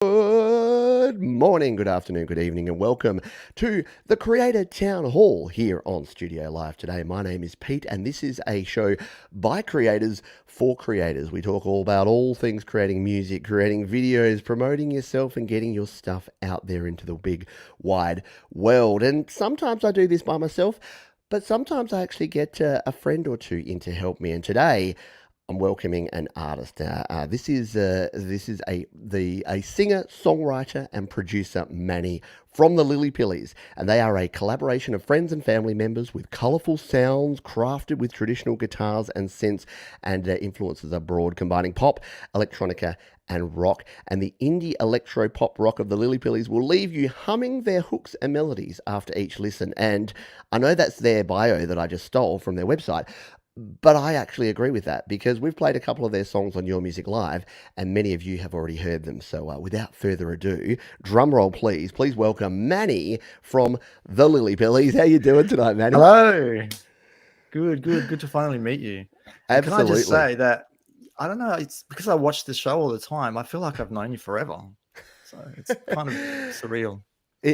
Good morning, good afternoon, good evening, and welcome to the Creator Town Hall here on Studio Live today. My name is Pete, and this is a show by creators for creators. We talk all about all things creating music, creating videos, promoting yourself, and getting your stuff out there into the big, wide world. And sometimes I do this by myself, but sometimes I actually get a friend or two in to help me. And today, I'm welcoming an artist. This is a singer, songwriter, and producer Manny from the Lillypillies, and they are a collaboration of friends and family members with colourful sounds crafted with traditional guitars and synths, and influences are broad, combining pop, electronica, and rock. And the indie electro pop rock of the Lillypillies will leave you humming their hooks and melodies after each listen. And I know that's their bio that I just stole from their website. But I actually agree with that because we've played a couple of their songs on Your Music Live, and many of you have already heard them. So, without further ado, drum roll, please. Please welcome Manny from the Lillypillies. How you doing tonight, Manny? Hello. Good to finally meet you. And can I just Absolutely. say that I don't know, it's because I watch the show all the time. I feel like I've known you forever. So it's kind of surreal.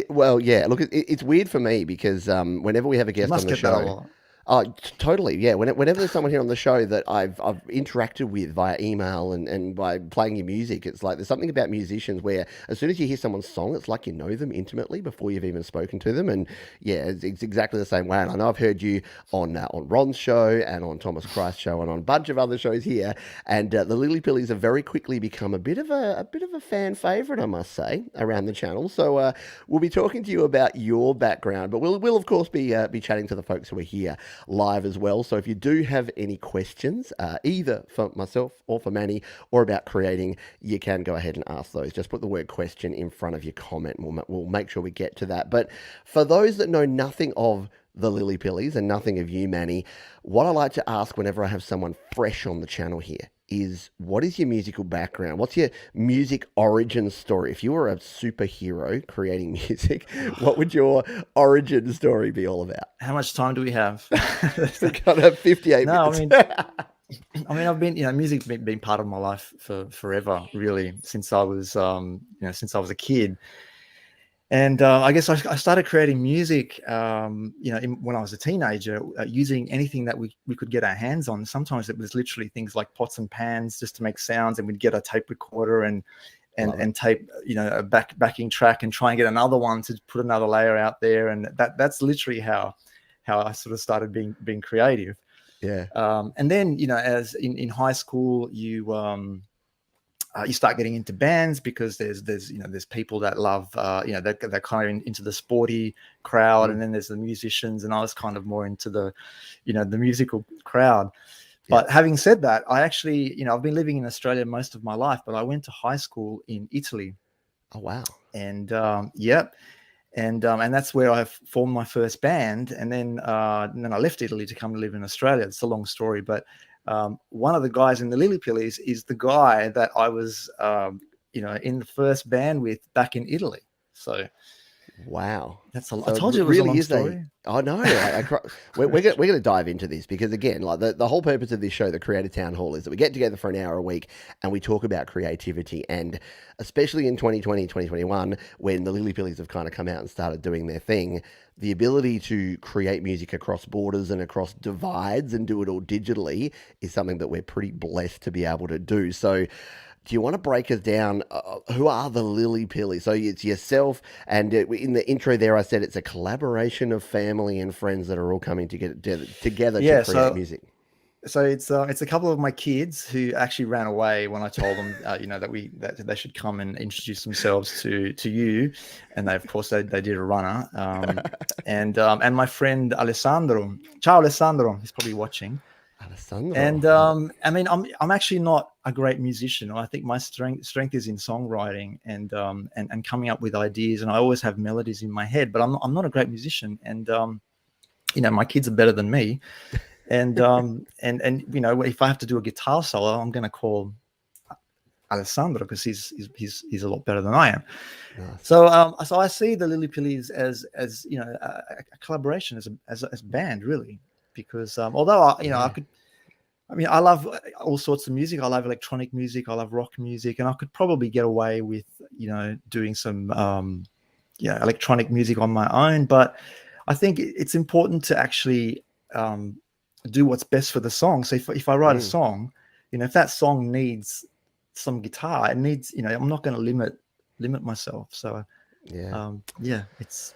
Well, yeah. Look, it's weird for me because whenever we have a You guest on must the get that a show, lot. oh, totally. Yeah. Whenever there's someone here on the show that I've interacted with via email and by playing your music, it's like there's something about musicians where as soon as you hear someone's song, it's like you know them intimately before you've even spoken to them. And yeah, it's exactly the same way. And I know I've heard you on Ron's show and on Thomas Christ's show and on a bunch of other shows here. And the Lillypillies have very quickly become a bit of a fan favorite, I must say, around the channel. So we'll be talking to you about your background, but we'll of course be chatting to the folks who are here live as well. So if you do have any questions, either for myself or for Manny or about creating, you can go ahead and ask those. Just put the word question in front of your comment and we'll make sure we get to that. But for those that know nothing of the Lillypillies and nothing of you, Manny, what I like to ask whenever I have someone fresh on the channel here is what is your musical background? What's your music origin story? If you were a superhero creating music, what would your origin story be all about? How much time do we have? We got 58 No, minutes. I've been, music's been part of my life for forever, really, since I was, since I was a kid. And I guess I started creating music, when I was a teenager, using anything that we could get our hands on. Sometimes it was literally things like pots and pans just to make sounds, and we'd get a tape recorder and Love it. tape, a backing track and try and get another one to put another layer out there. And that's literally how I sort of started being creative. Yeah. And then, as in high school, you start getting into bands because there's people that love they're kind of into the sporty crowd, and then there's the musicians, and I was kind of more into the the musical crowd. But having said that, I actually I've been living in Australia most of my life, but I went to high school in Italy. Oh, wow. And and that's where I formed my first band, and then I left Italy to come to live in Australia. It's a long story, but one of the guys in the Lillypillies is the guy that I was, in the first band with back in Italy. So Wow. that's a lot. I So it told you it was a really long is a. story. Oh no, we're going to dive into this because again, like the whole purpose of this show, the Creator Town Hall, is that we get together for an hour a week and we talk about creativity, and especially in 2020, 2021, when the Lillypillies have kind of come out and started doing their thing, the ability to create music across borders and across divides and do it all digitally is something that we're pretty blessed to be able to do. So do you want to break us down? Who are the Lillypillies? So it's yourself, and in the intro there, I said it's a collaboration of family and friends that are all coming together to Yeah. create music. So it's a couple of my kids who actually ran away when I told them that they should come and introduce themselves to you, and of course they did a runner. And my friend Alessandro. Ciao Alessandro, he's probably watching. Alessandro. And I mean, I'm actually not a great musician. I think my strength is in songwriting and coming up with ideas. And I always have melodies in my head, but I'm not a great musician. And my kids are better than me. And if I have to do a guitar solo, I'm going to call Alessandro because he's a lot better than I am. Nice. So I see the Lillypillies as a collaboration as a band, really, because although I could. I mean, I love all sorts of music. I love electronic music. I love rock music, and I could probably get away with, doing some, electronic music on my own. But I think it's important to actually do what's best for the song. So if I write a Mm, song, if that song needs some guitar, it needs, I'm not going to limit myself. So, yeah. it's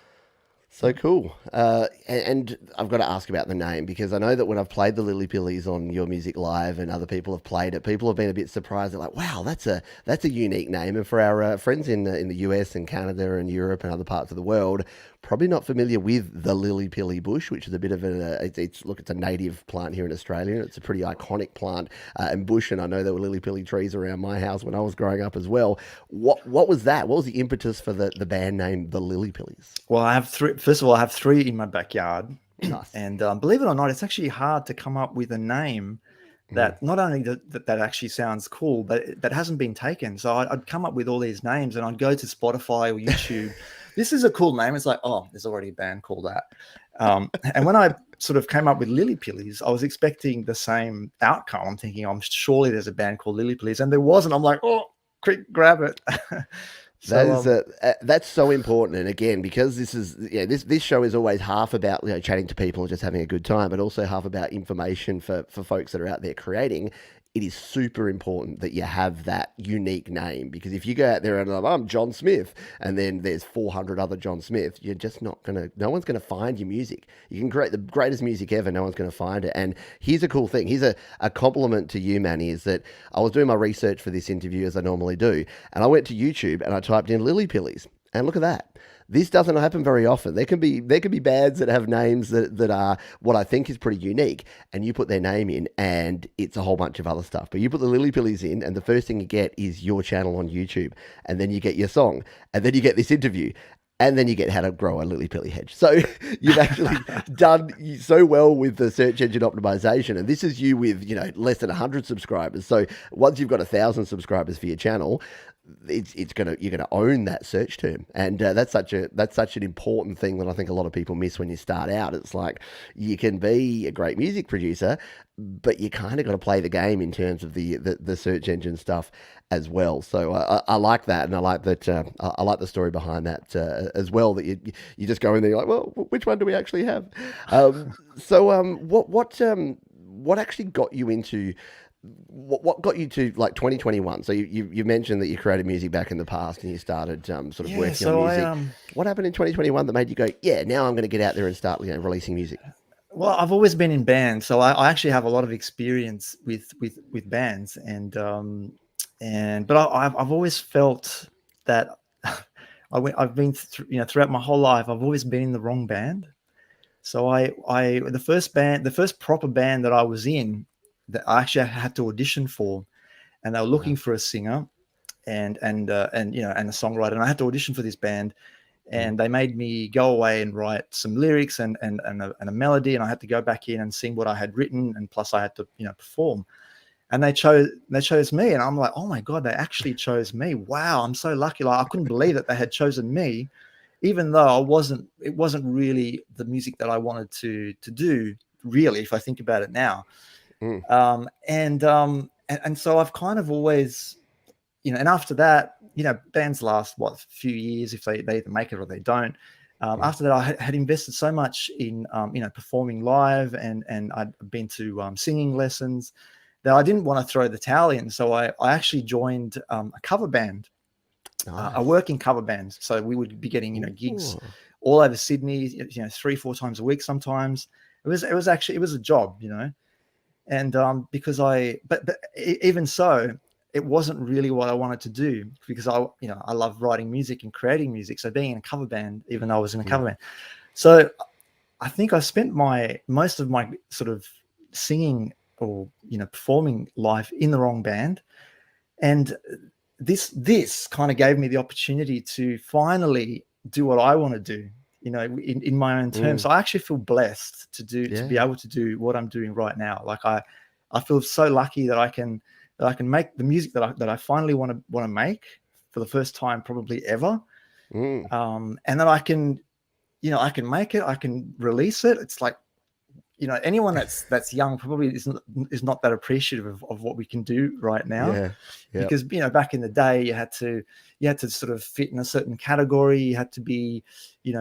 So cool. And I've got to ask about the name because I know that when I've played the Lillypillies on Your Music Live and other people have played it, people have been a bit surprised. They're like, "Wow, that's a unique name." And for our friends in the US and Canada and Europe and other parts of the world, probably not familiar with the Lillypilly bush, which is a bit of it's a native plant here in Australia. It's a pretty iconic plant and bush, and I know there were Lillypilly trees around my house when I was growing up as well. What was that? What was the impetus for the band name, the Lillypillies? Well, I have three. First of all, I have three in my backyard, Nice. and believe it or not, it's actually hard to come up with a name Mm. that not only that actually sounds cool, but that hasn't been taken. So I'd come up with all these names, and I'd go to Spotify or YouTube. This is a cool name. It's like, oh, there's already a band called that. And when I sort of came up with Lillypillies, I was expecting the same outcome. I'm thinking, surely there's a band called Lillypillies, and there wasn't. I'm like, oh, quick, grab it. That So is that's so important, and again, because this show is always half about chatting to people and just having a good time, but also half about information for folks that are out there creating. It is super important that you have that unique name because if you go out there and I'm John Smith and then there's 400 other John Smith, you're just not gonna. No one's gonna find your music. You can create the greatest music ever, no one's gonna find it. And here's a cool thing. Here's a compliment to you, Manny, is that I was doing my research for this interview as I normally do, and I went to YouTube and I typed in Lillypillies, and look at that. This doesn't happen very often. There can be bands that have names that are what I think is pretty unique, and you put their name in, and it's a whole bunch of other stuff. But you put the Lillypillies in, and the first thing you get is your channel on YouTube, and then you get your song, and then you get this interview, and then you get how to grow a Lillypilly hedge. So you've actually done so well with the search engine optimization, and this is you with less than 100 subscribers. So once you've got 1,000 subscribers for your channel, you're gonna own that search term, and that's such an important thing that I think a lot of people miss when you start out. It's like you can be a great music producer, but you kind of got to play the game in terms of the search engine stuff as well. So I like that, and I like that. I like the story behind that as well. That you just go in there, you're like, well, which one do we actually have? What actually got you into what got you to like 2021? So you mentioned that you created music back in the past and you started sort of working on music. What happened in 2021 that made you go, yeah, now I'm going to get out there and start releasing music? Well, I've always been in bands, so I actually have a lot of experience with bands, but I've always felt that I've been throughout my whole life, I've always been in the wrong band. So the first proper band that I was in, that I actually had to audition for, and they were looking for a singer and a songwriter, and I had to audition for this band. And they made me go away and write some lyrics and a melody, and I had to go back in and sing what I had written, and plus I had to perform. And they chose me, and I'm like, oh my god, they actually chose me! Wow, I'm so lucky! Like, I couldn't believe that they had chosen me, even though it wasn't really the music that I wanted to do. Really, if I think about it now, Mm. and so I've kind of always, and after that, bands last a few years if they either make it or they don't. After that, I had invested so much in performing live, and I'd been to singing lessons, that I didn't want to throw the towel in. So I actually joined a cover band, Nice. a working cover band. So we would be getting gigs Ooh. all over Sydney, 3-4 times a week sometimes. It was a job, and but even so, it wasn't really what I wanted to do, because I love writing music and creating music. So being in a cover band, even though I was in a cover band, so I think I spent most of my sort of singing or performing live in the wrong band, and this kind of gave me the opportunity to finally do what I want to do, in my own terms. So I actually feel blessed to be able to do what I'm doing right now. Like I feel so lucky that I can make the music that I finally want to make for the first time probably ever. And then I can make it, I can release it. It's like, anyone that's young probably is not that appreciative of what we can do right now, Yeah. Yeah. because back in the day you had to sort of fit in a certain category. You had to be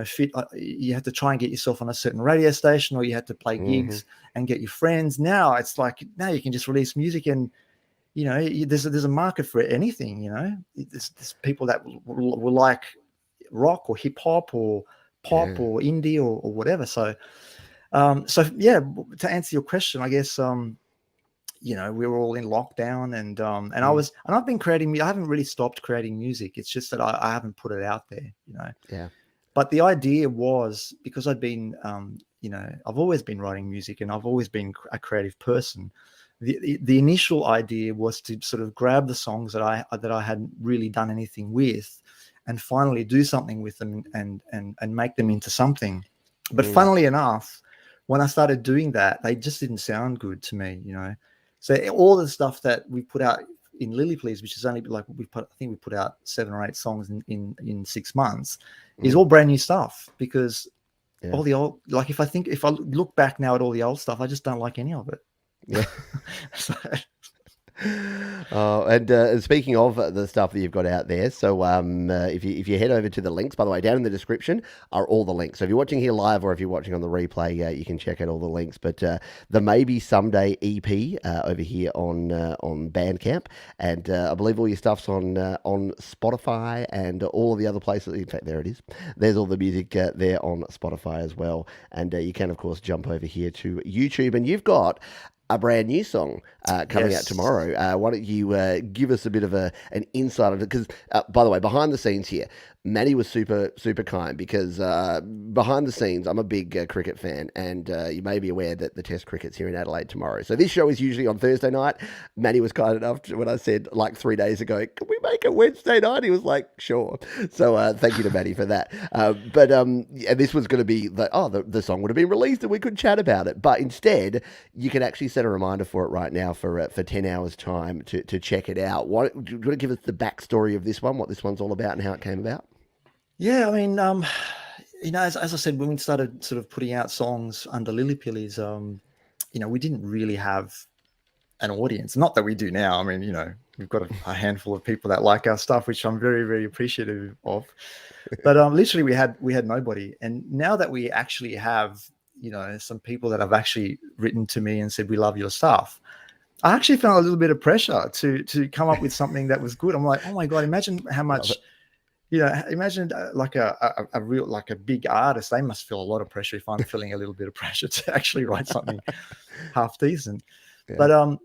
fit. You had to try and get yourself on a certain radio station, or you had to play Hmm. gigs and get your friends. Now it's like, now you can just release music, and there's a market for anything. There's people that will like rock or hip hop or pop Yeah. or indie or whatever. So yeah, to answer your question, I guess we were all in lockdown, and Mm. I've been creating. I haven't really stopped creating music. It's just that I haven't put it out there. Yeah. But the idea was, because I've been, I've always been writing music, and I've always been a creative person. The initial idea was to sort of grab the songs that I hadn't really done anything with, and finally do something with them, and make them into something. But Mm. funnily enough, when I started doing that, they just didn't sound good to me. So all the stuff that we put out in Lillypillies, which is only like I think we put out 7 or 8 songs in 6 months, is Mm. all brand new stuff, because Yeah. all the old, like, if I look back now at all the old stuff, I just don't like any of it. Yeah. So, And speaking of the stuff that you've got out there, so if you head over to the links, by the way, down in the description are all the links. So if you're watching here live, or if you're watching on the replay, you can check out all the links. But the Maybe Someday EP over here on Bandcamp, and I believe all your stuff's on Spotify and all of the other places. In fact, there it is. There's all the music there on Spotify as well, and you can of course jump over here to YouTube, and you've got a brand new song coming out yes. tomorrow. Why don't you give us a bit of an insight of it? Because, by the way, behind the scenes here, Maddie was super, super kind, because behind the scenes, I'm a big cricket fan, and you may be aware that the Test cricket's here in Adelaide tomorrow. So this show is usually on Thursday night. Maddie was kind enough when I said like 3 days ago, can we make it Wednesday night? He was like, sure. So thank you to Maddie for that. But yeah, this was going to be the song would have been released and we could chat about it. But instead, you can actually set a reminder for it right now for 10 hours time to check it out. Do you want to give us the backstory of this one, what this one's all about and how it came about? Yeah, I mean, as I said, when we started sort of putting out songs under Lillypillies, we didn't really have an audience. Not that we do now. I mean, we've got a handful of people that like our stuff, which I'm very, very appreciative of. But literally, we had nobody. And now that we actually have, some people that have actually written to me and said, we love your stuff, I actually felt a little bit of pressure to come up with something that was good. I'm like, oh my God, imagine how much. Imagine like a real, like a big artist, they must feel a lot of pressure if I'm feeling a little bit of pressure to actually write something half decent. Yeah. But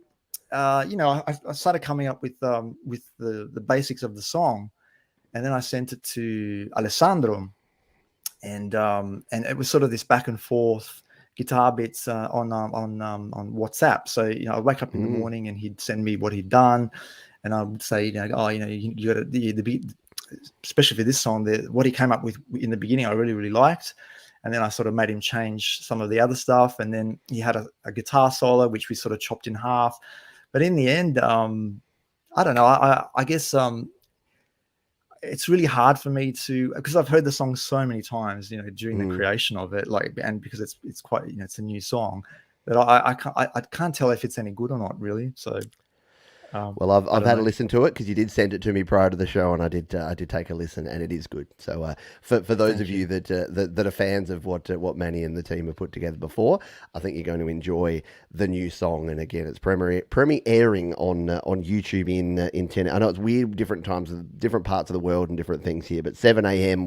I started coming up with the basics of the song, and then I sent it to Alessandro, and it was sort of this back and forth guitar bits on WhatsApp. So I wake up in the morning and he'd send me what he'd done, and I would say, you got the beat. Especially for this song, what he came up with in the beginning, I really, really liked. And then I sort of made him change some of the other stuff. And then he had a guitar solo, which we sort of chopped in half. But in the end, I don't know. I guess it's really hard for me because I've heard the song so many times, during the creation of it, and because it's quite, it's a new song, that I can't tell if it's any good or not, really. So. Well, I've had a listen to it, because you did send it to me prior to the show, and I did take a listen, and it is good. So for those of you that are fans of what Manny and the team have put together before, I think you're going to enjoy the new song. And again, it's premiering on YouTube in 10. I know it's weird, different times, different parts of the world, and different things here, but 7 a.m.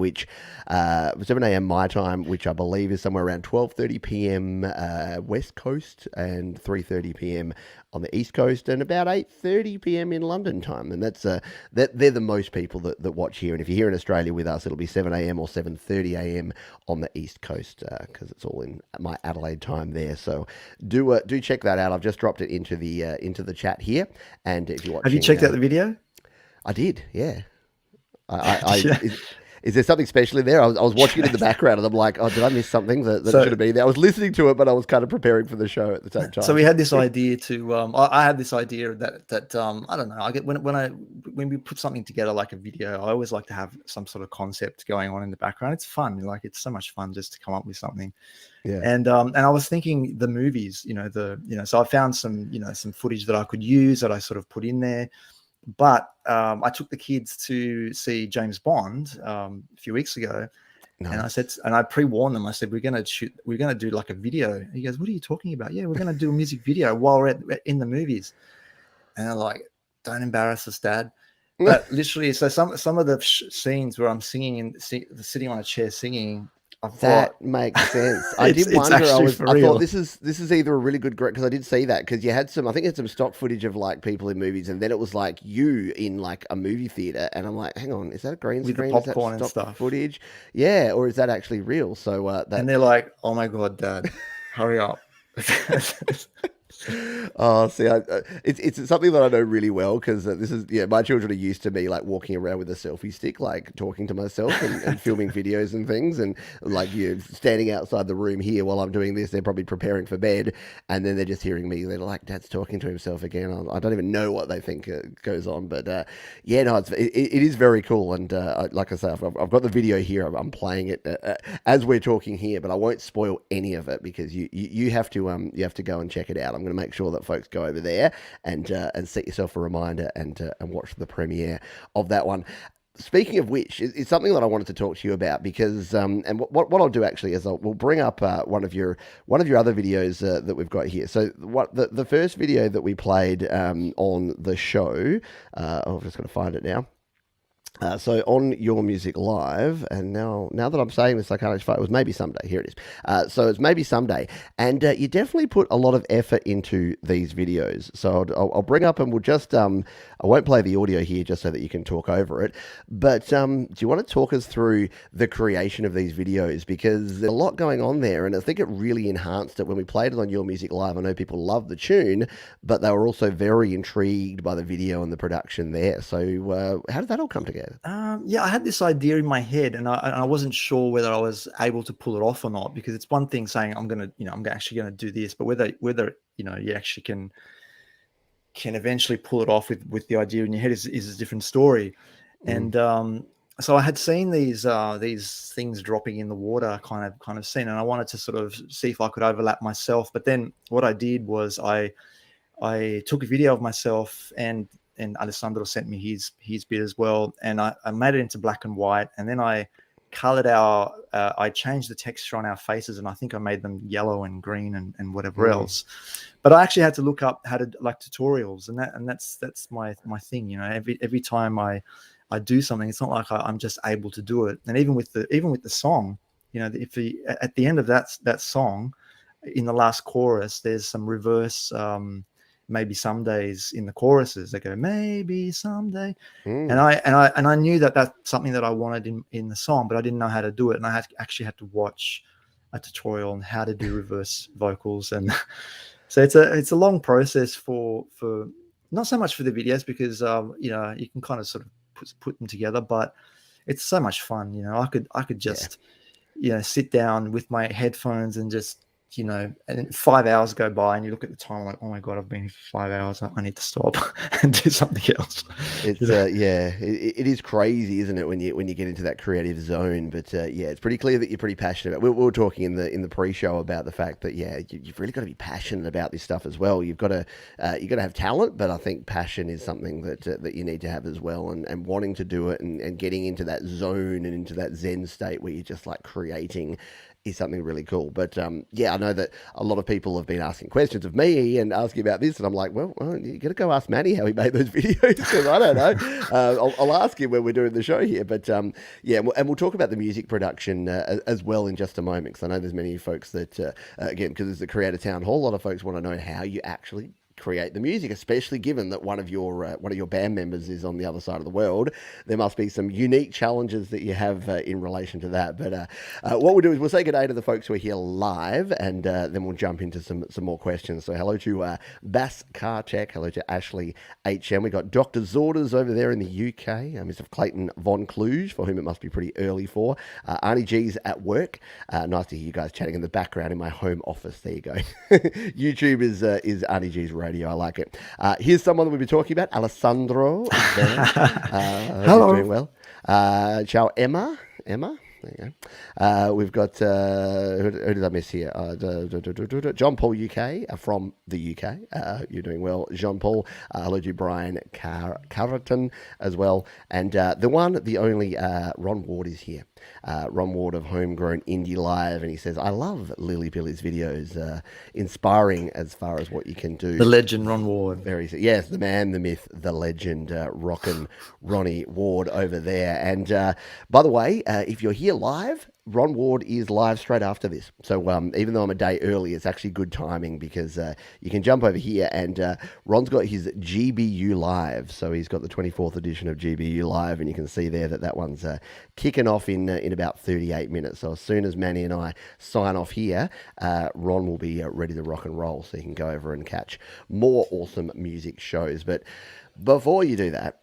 7 a.m. my time, which I believe is somewhere around 12:30 p.m. West Coast, and 3:30 p.m. on the East Coast, and about 8:30 p.m. in London time. And that's they're the most people that watch here. And if you're here in Australia with us, it'll be 7 a.m. or 7:30 a.m. on the East Coast, because it's all in my Adelaide time there. So do check that out. I've just dropped it into the chat here. And if you're watching, have you checked out the video? I did, yeah. Is there something special in there? I was watching it in the background, and I'm like, oh, did I miss something that should So have been there? I was listening to it, but I was kind of preparing for the show at the same so time. we had this idea to I had this idea that I don't know, I get when we put something together like a video, I always like to have some sort of concept going on in the background. It's fun, like it's so much fun just to come up with something. Yeah. And I was thinking the movies, so I found some some footage that I could use that I sort of put in there. But I took the kids to see James Bond a few weeks ago. And I said, Nice. and I pre-warned them. I said, we're going to do like a video. He goes, what are you talking about? Yeah, we're going to do a music video while we're in the movies. And they're like, don't embarrass us, Dad. But literally, so some of the scenes where I'm singing and sitting on a chair singing, I've got. That makes sense. I It's did wonder. actually for I real. thought this is either a really good because I did see that because you had some. I think you had some stock footage of like people in movies, and then it was like you in like a movie theater, and I'm like, hang on, is that a green With the screen? popcorn is and that stock stuff. footage? Yeah, or is that actually real? So And they're like, oh my God, Dad, hurry up. Oh, see, it's something that I know really well because this is my children are used to me like walking around with a selfie stick, like talking to myself and filming videos and things, and like standing outside the room here while I'm doing this. They're probably preparing for bed, and then they're just hearing me. They're like, "Dad's talking to himself again." I don't even know what they think goes on, but yeah, no, it is very cool. And like I say, I've got the video here. I'm playing it as we're talking here, but I won't spoil any of it because you have to go and check it out. I'm going to make sure that folks go over there and set yourself a reminder and watch the premiere of that one. Speaking of which, it's something that I wanted to talk to you about because and what I'll do actually is we'll bring up one of your other videos that we've got here. So what the first video that we played on the show, I'm just going to find it now. So on Your Music Live, and now that I'm saying this, I can't actually find it. It was Maybe Someday. Here it is. So it's Maybe Someday, and you definitely put a lot of effort into these videos. So I'll bring up, and we'll just I won't play the audio here just so that you can talk over it. But do you want to talk us through the creation of these videos because there's a lot going on there, and I think it really enhanced it when we played it on Your Music Live. I know people loved the tune, but they were also very intrigued by the video and the production there. So how did that all come together? Yeah, I had this idea in my head, and I wasn't sure whether I was able to pull it off or not. Because it's one thing saying I'm actually gonna do this, but whether you actually can eventually pull it off with the idea in your head is a different story. And so I had seen these things dropping in the water kind of scene, and I wanted to sort of see if I could overlap myself. But then what I did was I took a video of myself and Alessandro sent me his bit as well, and I made it into black and white, and then I colored I changed the texture on our faces, and I think I made them yellow and green and whatever else. But I actually had to look up how to like tutorials, and that's my thing. Every time I do something, it's not like I'm just able to do it. And even with the song, if at the end of that song, in the last chorus, there's some reverse. Maybe some days in the choruses they go maybe someday, and I knew that that's something that I wanted in the song, but I didn't know how to do it, and I actually had to watch a tutorial on how to do reverse vocals. And so it's a long process for not so much for the videos because you can kind of sort of put them together, but it's so much fun. I could just sit down with my headphones and just and 5 hours go by and you look at the time like, oh my God, I've been here for 5 hours. I need to stop and do something else. It's it is crazy, isn't it, when you get into that creative zone? But it's pretty clear that you're pretty passionate about. We were talking in the pre-show about the fact that you've really got to be passionate about this stuff as well. You've got to have talent, but I think passion is something that you need to have as well, and wanting to do it and getting into that zone and into that Zen state where you're just like creating is something really cool. But I know that a lot of people have been asking questions of me and asking about this, and I'm like, well, you got to go ask Manny how he made those videos because I don't know. I'll ask him when we're doing the show here. But and we'll talk about the music production as well in just a moment, because I know there's many folks that again, because it's the Creator Town Hall, a lot of folks want to know how you actually create the music, especially given that one of your band members is on the other side of the world. There must be some unique challenges that you have in relation to that. But what we'll do is we'll say good day to the folks who are here live, and then we'll jump into some more questions. So hello to Bass Karchek, hello to Ashley HM. We got Dr. Zorders over there in the UK, Mr. Clayton Von Kluge, for whom it must be pretty early for. Arnie G's at work. Nice to hear you guys chatting in the background in my home office. There you go. YouTube is Arnie G's radio. I like it. Here's someone that we've been talking about, Alessandro. Hello. Doing well. Ciao, Emma. Emma. There you go. We've got, who did I miss here? John Paul UK from the UK. You're doing well, Jean Paul. Hello to Brian Carrington as well. And the one, the only, Ron Ward is here. Ron Ward of Homegrown Indie Live. And he says, I love Lillypillies videos. Inspiring as far as what you can do. The legend, Ron Ward. Yes, the man, the myth, the legend, Rockin' Ronnie Ward over there. And by the way, if you're here live, Ron Ward is live straight after this. So even though I'm a day early, it's actually good timing because you can jump over here and Ron's got his GBU Live. So he's got the 24th edition of GBU Live, and you can see there that one's kicking off in about 38 minutes. So as soon as Manny and I sign off here, Ron will be ready to rock and roll, so you can go over and catch more awesome music shows. But before you do that,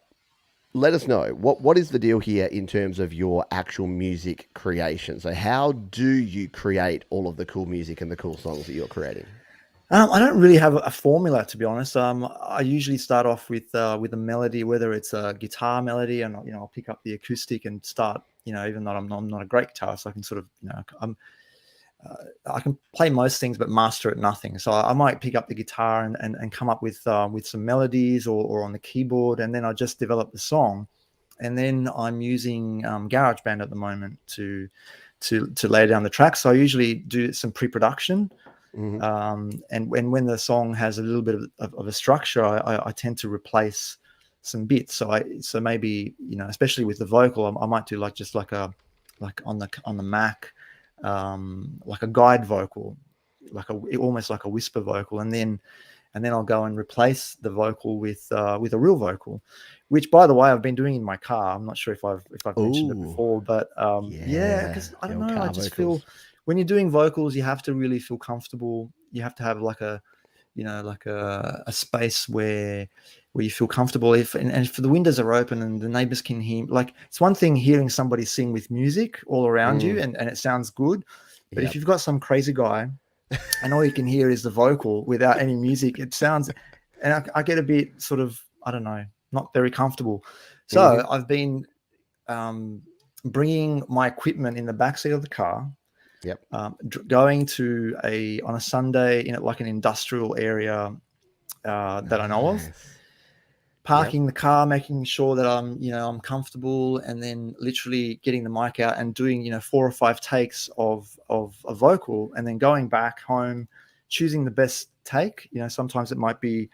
let us know, what is the deal here in terms of your actual music creation? So how do you create all of the cool music and the cool songs that you're creating? I don't really have a formula, to be honest. I usually start off with a melody, whether it's a guitar melody, and I'll pick up the acoustic and start. Even though I'm not a great guitarist, I can sort of I can play most things but master at nothing. So I might pick up the guitar and come up with some melodies or on the keyboard, and then I just develop the song. And then I'm using GarageBand at the moment to lay down the tracks. So I usually do some pre-production. Mm-hmm. And when the song has a little bit of a structure, I tend to replace some bits. So maybe, especially with the vocal, I might do like on the Mac, like a guide vocal, almost like a whisper vocal, and then I'll go and replace the vocal with a real vocal, which, by the way, I've been doing in my car. I'm not sure if I've mentioned it before, but because I don't know, I just feel when you're doing vocals, you have to really feel comfortable. You have to have like a space where you feel comfortable. If the windows are open and the neighbors can hear, like, it's one thing hearing somebody sing with music all around you and it sounds good, but if you've got some crazy guy and all you can hear is the vocal without any music, it sounds, and I get a bit sort of, I don't know, not very comfortable. So I've been bringing my equipment in the backseat of the car. Going to on a Sunday in like an industrial area that I know of, parking the car, making sure that I'm comfortable, and then literally getting the mic out and doing 4 or 5 takes of a vocal, and then going back home, choosing the best take. Sometimes it might be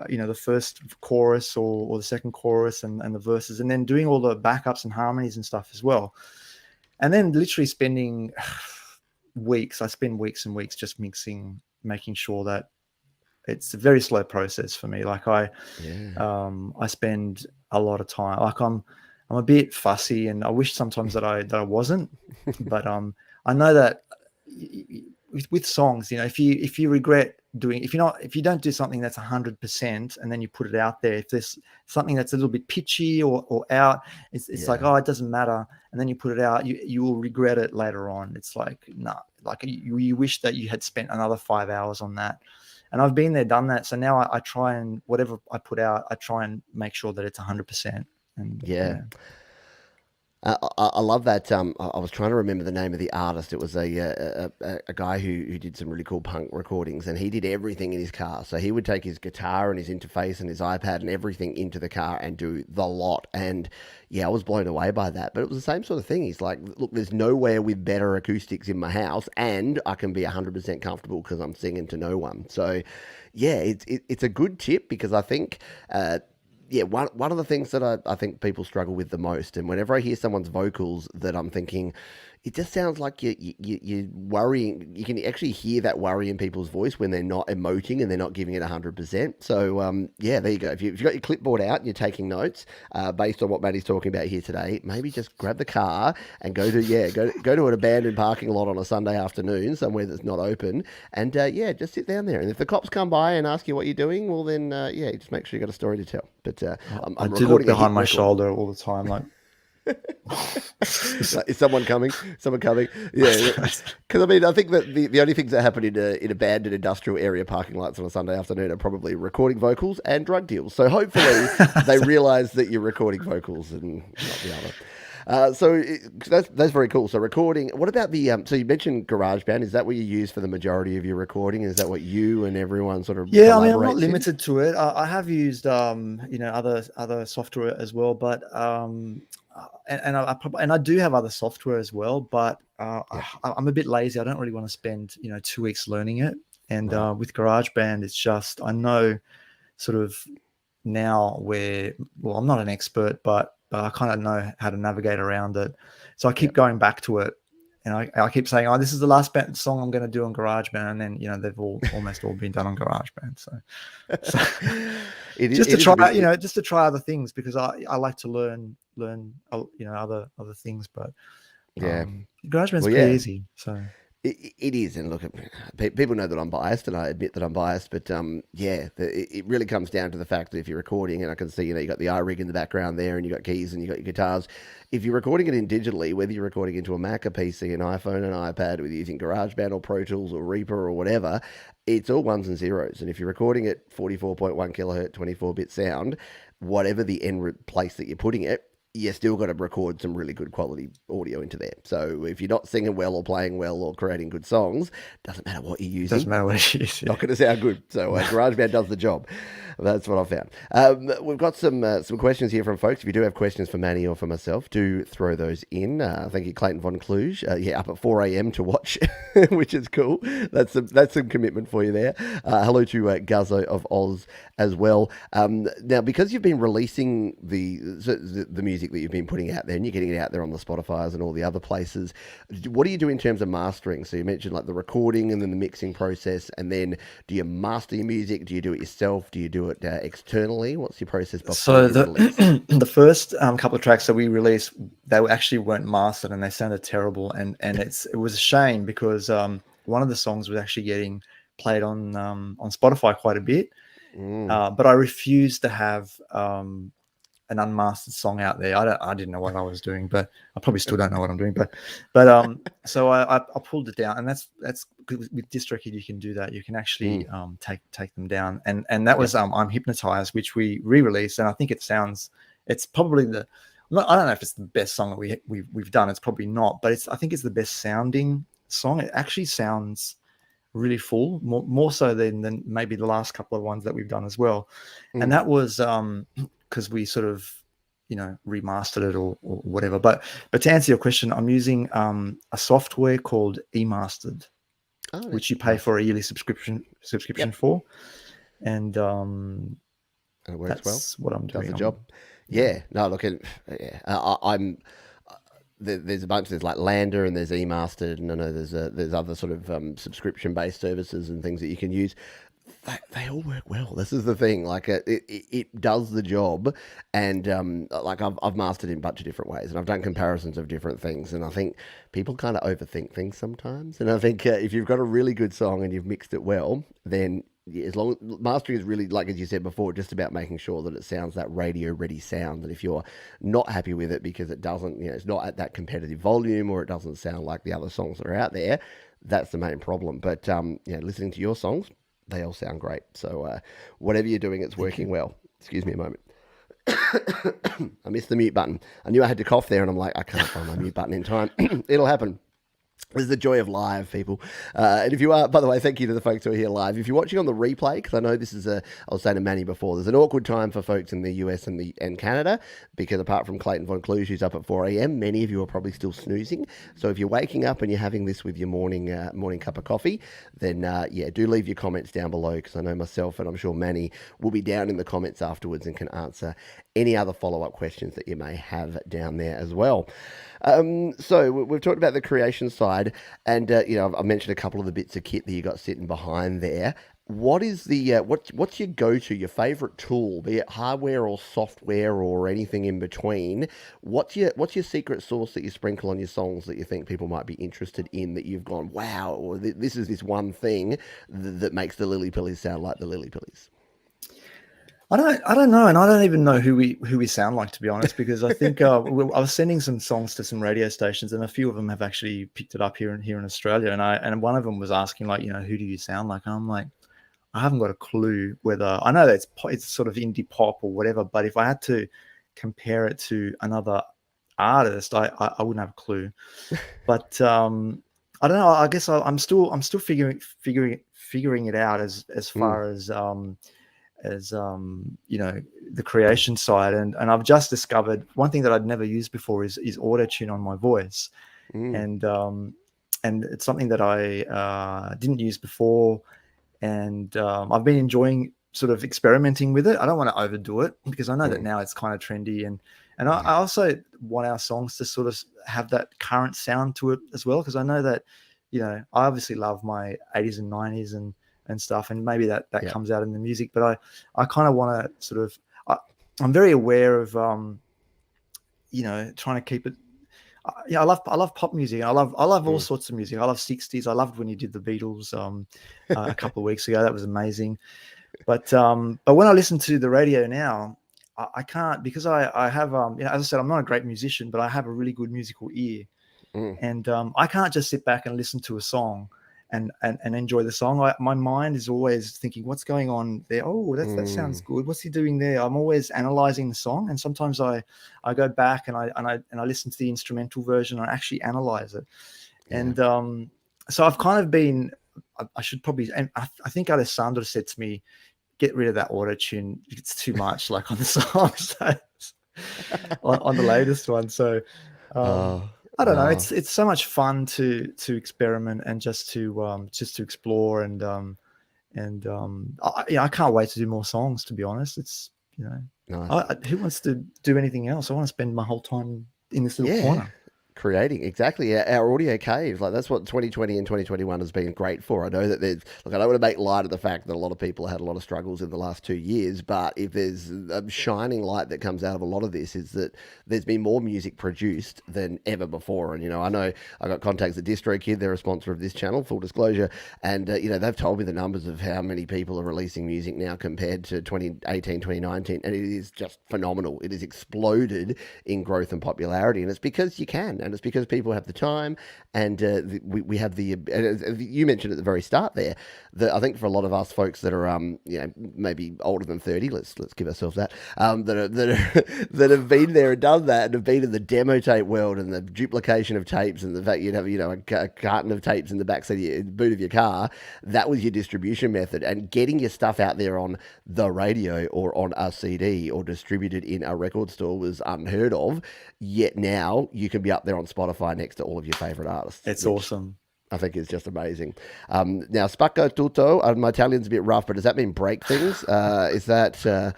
the first chorus or the second chorus and the verses, and then doing all the backups and harmonies and stuff as well, and then literally spending weeks. I spend weeks and weeks just mixing, making sure that it's a very slow process for me. Like I spend a lot of time. Like I'm a bit fussy, and I wish sometimes that I wasn't. But I know that with songs, if you regret doing, if you don't do something that's 100% and then you put it out there, if there's something that's a little bit pitchy or out, it's like, it doesn't matter, and then you put it out, you will regret it later on. It's like, nah, like you wish that you had spent another 5 hours on that. And I've been there, done that. So now I try and whatever I put out, I try and make sure that it's 100%. And I love that. I was trying to remember the name of the artist. It was a guy who did some really cool punk recordings, and he did everything in his car. So he would take his guitar and his interface and his iPad and everything into the car and do the lot. And I was blown away by that. But it was the same sort of thing. He's like, look, there's nowhere with better acoustics in my house, and I can be 100% comfortable because I'm singing to no one. So it's a good tip, because I think one of the things that I think people struggle with the most, and whenever I hear someone's vocals, that I'm thinking, it just sounds like you're worrying. You can actually hear that worry in people's voice when they're not emoting and they're not giving it 100%. So, yeah, there you go. If you've got your clipboard out and you're taking notes based on what Matty's talking about here today, maybe just grab the car and go to an abandoned parking lot on a Sunday afternoon somewhere that's not open, and yeah, just sit down there. And if the cops come by and ask you what you're doing, well, then yeah, just make sure you got a story to tell. But I I'm do look recording a hit behind my record. shoulder all the time, like. Like, is someone coming? Someone coming? Yeah, because I mean, I think that the only things that happen in abandoned industrial area parking lots on a Sunday afternoon are probably recording vocals and drug deals. So hopefully they realise that you're recording vocals and not the other. That's very cool. So recording. What about the so you mentioned GarageBand? Is that what you use for the majority of your recording? Is that what you and everyone sort of Yeah, I mean, I'm not collaborates in? limited to it. I have used other software as well, but and I do have other software as well, but Yeah. I'm a bit lazy. I don't really want to spend 2 weeks learning it. And Right. with GarageBand, it's just I know sort of now where, well, I'm not an expert, but I kind of know how to navigate around it. So I keep going back to it, and I keep saying, "Oh, this is the last song I'm going to do on GarageBand," and then they've almost all been done on GarageBand. So just to try, just to try other things, because I like to learn other things, but Yeah. GarageBand's Well, pretty yeah. easy. So It is, and look, people know that I'm biased, and I admit that I'm biased. But yeah, it really comes down to the fact that if you're recording, and I can see, you got the iRig in the background there, and you got keys, and you got your guitars. If you're recording it in digitally, whether you're recording into a Mac, a PC, an iPhone, an iPad, whether you're using GarageBand or Pro Tools or Reaper or whatever, it's all ones and zeros. And if you're recording at 44.1 kilohertz, 24-bit sound, whatever the place that you're putting it, you still got to record some really good quality audio into there. So if you're not singing well or playing well or creating good songs, doesn't matter what you're using. doesn't matter what it is. Not going to sound good. So GarageBand does the job. That's what I found. We've got some questions here from folks. If you do have questions for Manny or for myself, do throw those in. Thank you, Clayton von Kluge. Yeah, up at 4 a.m. to watch, which is cool. That's some commitment for you there. Hello to Guzzo of Oz as well. Now, because you've been releasing the music that you've been putting out there, and you're getting it out there on the Spotify's and all the other places, what do you do in terms of mastering? So you mentioned like the recording and then the mixing process, and then do you master your music? Do you do it yourself? Do you do it externally? What's your process before So you release? the first couple of tracks that we released, they actually weren't mastered, and they sounded terrible, and it was a shame, because one of the songs was actually getting played on Spotify quite a bit, but I refused to have an unmastered song out there. I didn't know what I was doing, but I probably still don't know what I'm doing. But so I pulled it down, and that's with DistroKid you can do that. You can actually take them down, and that was I'm Hypnotized, which we re-released, and I think it's probably I don't know if it's the best song that we've done. It's probably not, but I think it's the best sounding song. It actually sounds really full, more so than maybe the last couple of ones that we've done as well. And that was because we sort of remastered it or whatever. But to answer your question, I'm using a software called eMastered, which you pay for a yearly subscription for, and it works that's what I'm doing. Does the job. Yeah. No, look, I'm. There's a bunch. There's like Lander and there's eMastered, and I know there's other sort of subscription based services and things that you can use. They all work well. This is the thing. Like it does the job, and like I've mastered in a bunch of different ways, and I've done comparisons of different things. And I think people kind of overthink things sometimes. And I think if you've got a really good song and you've mixed it well, then as long mastering is really, like as you said before, just about making sure that it sounds that radio ready sound. And if you're not happy with it because it doesn't, it's not at that competitive volume, or it doesn't sound like the other songs that are out there, that's the main problem. But listening to your songs, they all sound great. So whatever you're doing, it's working well. Excuse me a moment. I missed the mute button. I knew I had to cough there, and I'm like, I can't find my mute button in time. It'll happen. This is the joy of live, people. And if you are, by the way, thank you to the folks who are here live. If you're watching on the replay, because I know this is I was saying to Manny before, there's an awkward time for folks in the US and Canada, because apart from Clayton von Kluge, who's up at 4 a.m., many of you are probably still snoozing. So if you're waking up and you're having this with your morning cup of coffee, then do leave your comments down below, because I know myself and I'm sure Manny will be down in the comments afterwards and can answer any other follow-up questions that you may have down there as well. So we've talked about the creation side, and I've mentioned a couple of the bits of kit that you got sitting behind there. What is the what's your go-to, your favorite tool, be it hardware or software or anything in between? What's your secret sauce that you sprinkle on your songs that you think people might be interested in, that you've gone, wow, or this is this one thing that makes the Lillypillies sound like the Lillypillies? I don't know, and I don't even know who we sound like, to be honest, because I think I was sending some songs to some radio stations, and a few of them have actually picked it up here in Australia, and one of them was asking, like, who do you sound like? And I'm like, I haven't got a clue whether, I know that it's sort of indie pop or whatever, but if I had to compare it to another artist, I wouldn't have a clue. But I don't know. I guess I'm still figuring it out as far as the creation side, and I've just discovered one thing that I'd never used before is auto tune on my voice, and it's something that I didn't use before, and I've been enjoying sort of experimenting with it. I don't want to overdo it because I know that now it's kind of trendy, and I also want our songs to sort of have that current sound to it as well, because I know that I obviously love my 80s and 90s and stuff, and maybe that comes out in the music, but I kind of want to sort of I'm very aware of trying to keep it. I love pop music. I love all sorts of music. I love 60s. I loved when you did the Beatles a couple of weeks ago. That was amazing. But when I listen to the radio now, I can't, because I have as I said, I'm not a great musician, but I have a really good musical ear, and I can't just sit back and listen to a song and enjoy the song. My mind is always thinking, what's going on there? Oh, that sounds good. What's he doing there? I'm always analyzing the song, and sometimes I go back and I listen to the instrumental version and I actually analyze it. And so I've kind of been, I should probably, and I think Alessandro said to me, get rid of that auto tune. It's too much, like on the songs, on the latest one. So I don't know. It's so much fun to experiment and just to explore, and I can't wait to do more songs, to be honest. It's nice. who wants to do anything else? I want to spend my whole time in this little corner. Creating, exactly, our audio cave. Like, that's what 2020 and 2021 has been great for. I know that there's, look, I don't want to make light of the fact that a lot of people had a lot of struggles in the last 2 years, but if there's a shining light that comes out of a lot of this, is that there's been more music produced than ever before. And I know I got contacts at DistroKid, they're a sponsor of this channel, full disclosure, and they've told me the numbers of how many people are releasing music now compared to 2018, 2019, and it is just phenomenal. It has exploded in growth and popularity, and it's because you can. And it's because people have the time, and we have the. You mentioned at the very start there that I think for a lot of us folks that are maybe older than 30, let's give ourselves that, that have been there and done that, and have been in the demo tape world and the duplication of tapes, and the fact you'd have a carton of tapes in the back seat of the boot of your car. That was your distribution method, and getting your stuff out there on the radio or on a CD or distributed in a record store was unheard of. Yet now you can be up there on Spotify next to all of your favorite artists. It's awesome. I think it's just amazing. Now, spacca tutto, my Italian's a bit rough, but does that mean break things? Is that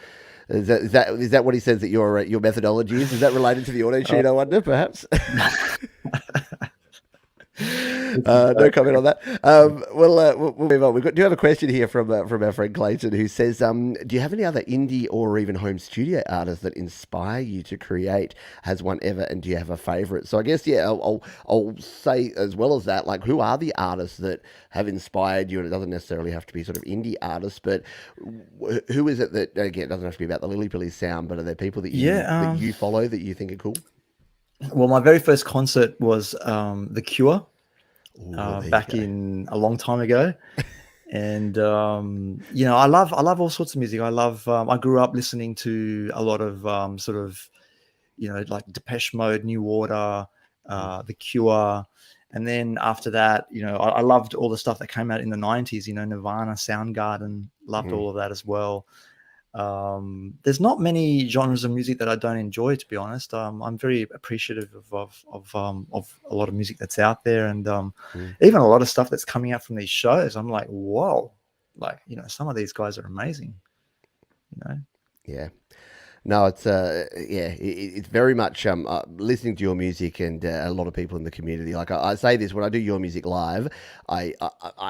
what he says that your methodology is? Is that related to the auto tune? I wonder, perhaps. No comment on that. We'll move on. Do have a question here from our friend Clayton, who says, do you have any other indie or even home studio artists that inspire you to create? Has one ever, and do you have a favorite? So I guess, I'll say as well as that, like, who are the artists that have inspired you? And it doesn't necessarily have to be sort of indie artists, but who is it that, again, it doesn't have to be about the Lillypillies sound, but are there people that you follow that you think are cool? Well, my very first concert was The Cure, back in a long time ago, and I love all sorts of music. I grew up listening to a lot of like Depeche Mode, New Order, The Cure, and then after that, I loved all the stuff that came out in the 90s. Nirvana, Soundgarden, loved all of that as well. There's not many genres of music that I don't enjoy, to be honest. I'm very appreciative of a lot of music that's out there, and even a lot of stuff that's coming out from these shows. I'm like, whoa, like, some of these guys are amazing. Yeah. No, it's it's very much listening to your music and a lot of people in the community. Like I say this when I do your music live, I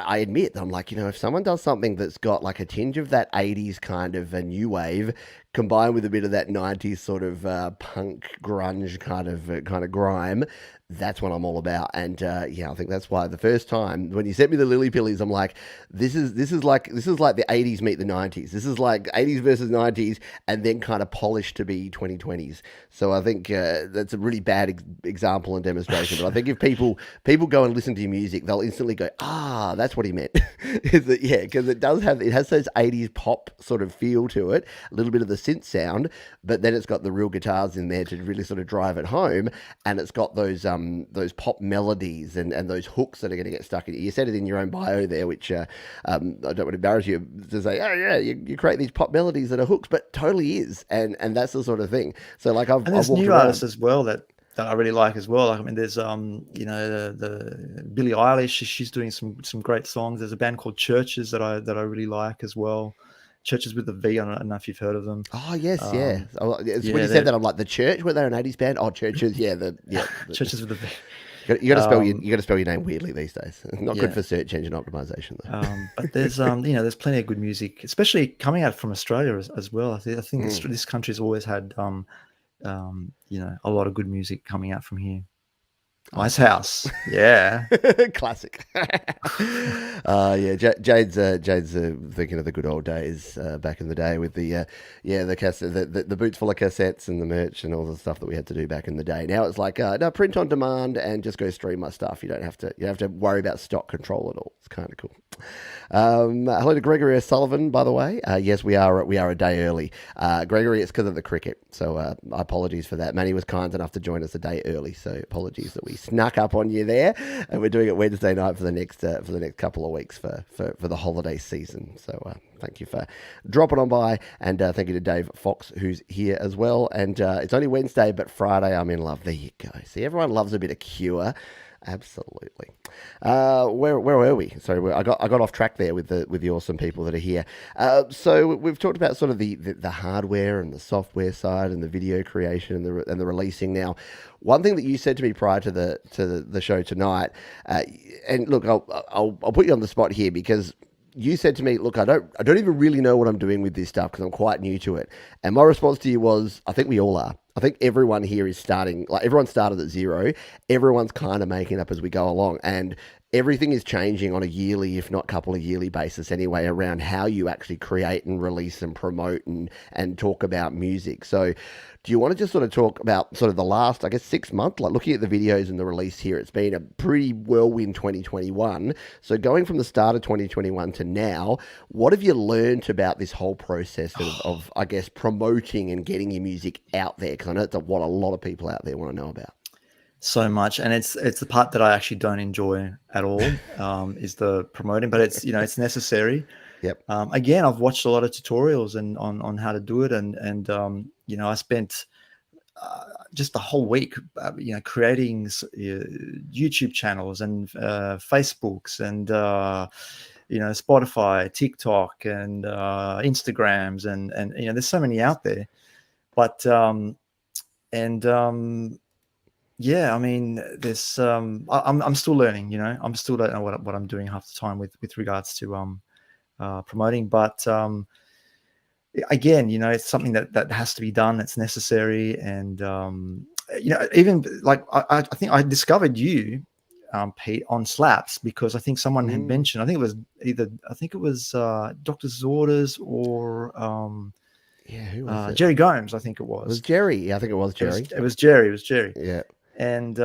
admit that I'm like, if someone does something that's got like a tinge of that '80s kind of a new wave, combined with a bit of that '90s sort of punk grunge kind of grime, that's what I'm all about. And I think that's why the first time when you sent me the Lillypillies, I'm like, this is like the '80s meet the '90s. This is like '80s versus '90s, and then kind of polished to be 2020s. So I think that's a really bad example and demonstration. But I think if people go and listen to your music, they'll instantly go, ah, that's what he meant. Yeah, because it has those '80s pop sort of feel to it, a little bit of the synth sound, but then it's got the real guitars in there to really sort of drive it home, and it's got those pop melodies and those hooks that are going to get stuck in you. You said it in your own bio there, which I don't want to embarrass you to say, oh yeah, you create these pop melodies that are hooks, but totally is, and that's the sort of thing. So like I've And there's walked new around. artists as well that I really like as well. Like, I mean, there's the Billie Eilish. She's doing some great songs. There's a band called Churches that I really like as well. Churches with a V. I don't know if you've heard of them. Oh yes, yeah. When Yeah, you said that, I'm like the Church. Were they an '80s band? Oh, Churches, yeah. Churches with a V. You got to spell you got to spell your name weirdly these days. Not good Yeah. for search engine optimization though. But there's there's plenty of good music, especially coming out from Australia as well. I think this country's always had a lot of good music coming out from here. Nice house, yeah. Classic. Jade's thinking of the good old days back in the day with the cassette, the boots full of cassettes and the merch and all the stuff that we had to do back in the day. Now it's like no, print on demand and just go stream my stuff. You don't have to worry about stock control at all. It's kind of cool. Hello to Gregory S. Sullivan, by the way. Yes, we are a day early. Gregory, it's because of the cricket, so apologies for that. Manny was kind enough to join us a day early, so apologies that we snuck up on you there. And we're doing it Wednesday night for the next couple of weeks for the holiday season. So thank you for dropping on by, and thank you to Dave Fox who's here as well. And it's only Wednesday, but Friday I'm in love. There you go. See, everyone loves a bit of Cure. Absolutely. Where were we? Sorry, I got off track there with the awesome people that are here. So we've talked about sort of the hardware and the software side and the video creation and the releasing. Now, one thing that you said to me prior to the show tonight, and look, I'll put you on the spot here because you said to me, look, I don't even really know what I'm doing with this stuff because I'm quite new to it. And my response to you was, I think we all are. I think everyone here is starting, like everyone started at zero. Everyone's kind of making up as we go along. And everything is changing on a yearly, if not couple of yearly basis anyway, around how you actually create and release and promote and talk about music. So do you want to just sort of talk about sort of the last, I guess, 6 months, like looking at the videos and the release here, it's been a pretty whirlwind 2021. So going from the start of 2021 to now, what have you learned about this whole process of I guess, promoting and getting your music out there? Because I know it's what a lot of people out there want to know about. So much, and it's the part that I actually don't enjoy at all, is the promoting, but it's it's necessary. Yep. Again, I've watched a lot of tutorials and on how to do it, and I spent just the whole week creating YouTube channels and Facebooks and Spotify, TikTok, and Instagrams, and there's so many out there, but yeah, I mean, there's I'm still learning. I'm still don't know what I'm doing half the time with regards to promoting. But again, it's something that has to be done. It's necessary, and even like I think I discovered you, Pete, on Slaps because I think someone had mentioned. I think it was Doctor's Orders or yeah, who was it? Jerry Gomes. I think it was. It was Jerry. Yeah, I think it was Jerry. It was Jerry. Yeah. And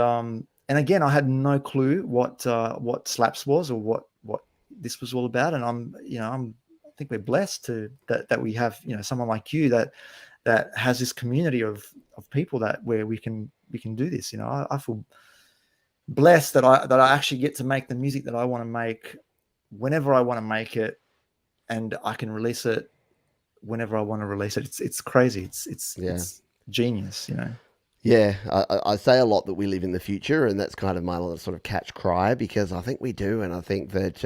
again, I had no clue what Slaps was or what this was all about. And I think we're blessed that we have someone like you that has this community of people where we can do this. I feel blessed that I actually get to make the music that I want to make whenever I want to make it, and I can release it whenever I want to release it. It's crazy. It's genius. Yeah, I say a lot that we live in the future, and that's kind of my little sort of catch cry because I think we do, and I think that,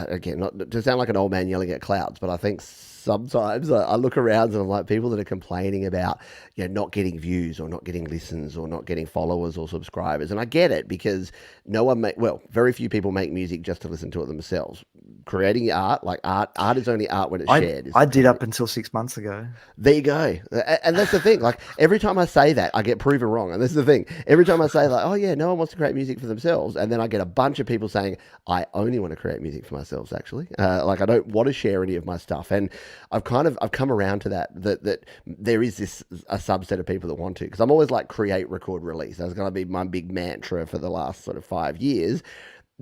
again, not to sound like an old man yelling at clouds, but I think sometimes I look around and I'm like, people that are complaining about, not getting views or not getting listens or not getting followers or subscribers. And I get it because very few people make music just to listen to it themselves. Creating art, like art is only art when it's I shared. I did up until 6 months ago. There you go. And that's the thing. Like every time I say that, I get proven wrong. And this is the thing. Every time I say like, oh yeah, no one wants to create music for themselves, and then I get a bunch of people saying, I only want to create music for myself. Actually, like I don't want to share any of my stuff. And I've come around to that there is this a subset of people that want to, because I'm always like create, record, release. That's going to be my big mantra for the last sort of 5 years.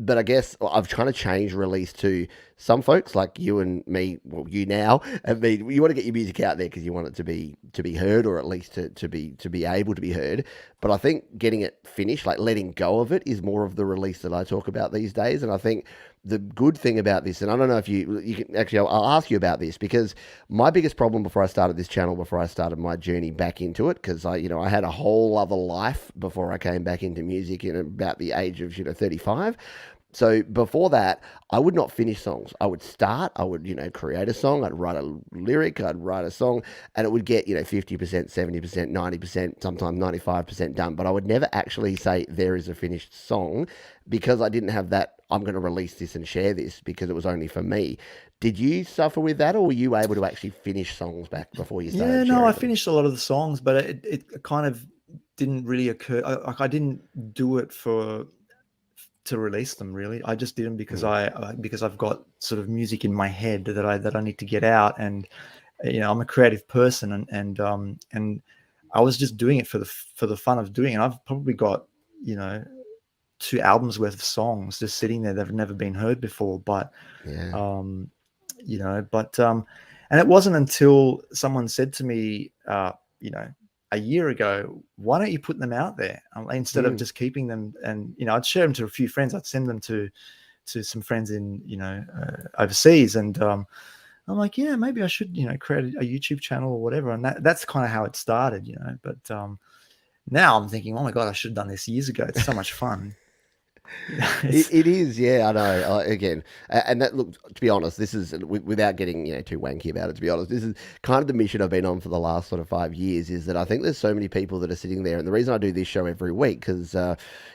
But I guess I've kind of changed release to some folks like you and me, well, you now, and me. You want to get your music out there because you want it to be heard, or at least to be able to be heard. But I think getting it finished, like letting go of it, is more of the release that I talk about these days. And I think the good thing about this, and I don't know if you can actually, I'll ask you about this, because my biggest problem before I started this channel, before I started my journey back into it, because I had a whole other life before I came back into music in about the age of 35. So before that, I would not finish songs. I would start, I would, create a song, I'd write a lyric, I'd write a song, and it would get, 50%, 70%, 90%, sometimes 95% done. But I would never actually say there is a finished song, because I didn't have that, I'm going to release this and share this, because it was only for me. Did you suffer with that, or were you able to actually finish songs back before you started? Yeah, no, I finished a lot of the songs, but it kind of didn't really occur. I didn't do it to release them, really. I just did them because because I've got sort of music in my head that I need to get out, and I'm a creative person, and I was just doing it for the fun of doing it. I've probably got 2 albums worth of songs just sitting there that have never been heard before, but Yeah. And it wasn't until someone said to me a year ago, why don't you put them out there, instead of just keeping them? And I'd share them to a few friends. I'd send them to some friends in overseas, and I'm like, yeah, maybe I should create a YouTube channel or whatever. And that's kind of how it started, but now I'm thinking, oh my god, I should have done this years ago. It's so much fun. It is, yeah, I know. Again, and that, look, to be honest, this is, without getting too wanky about it. To be honest, this is kind of the mission I've been on for the last sort of 5 years. Is that I think there's so many people that are sitting there, and the reason I do this show every week, because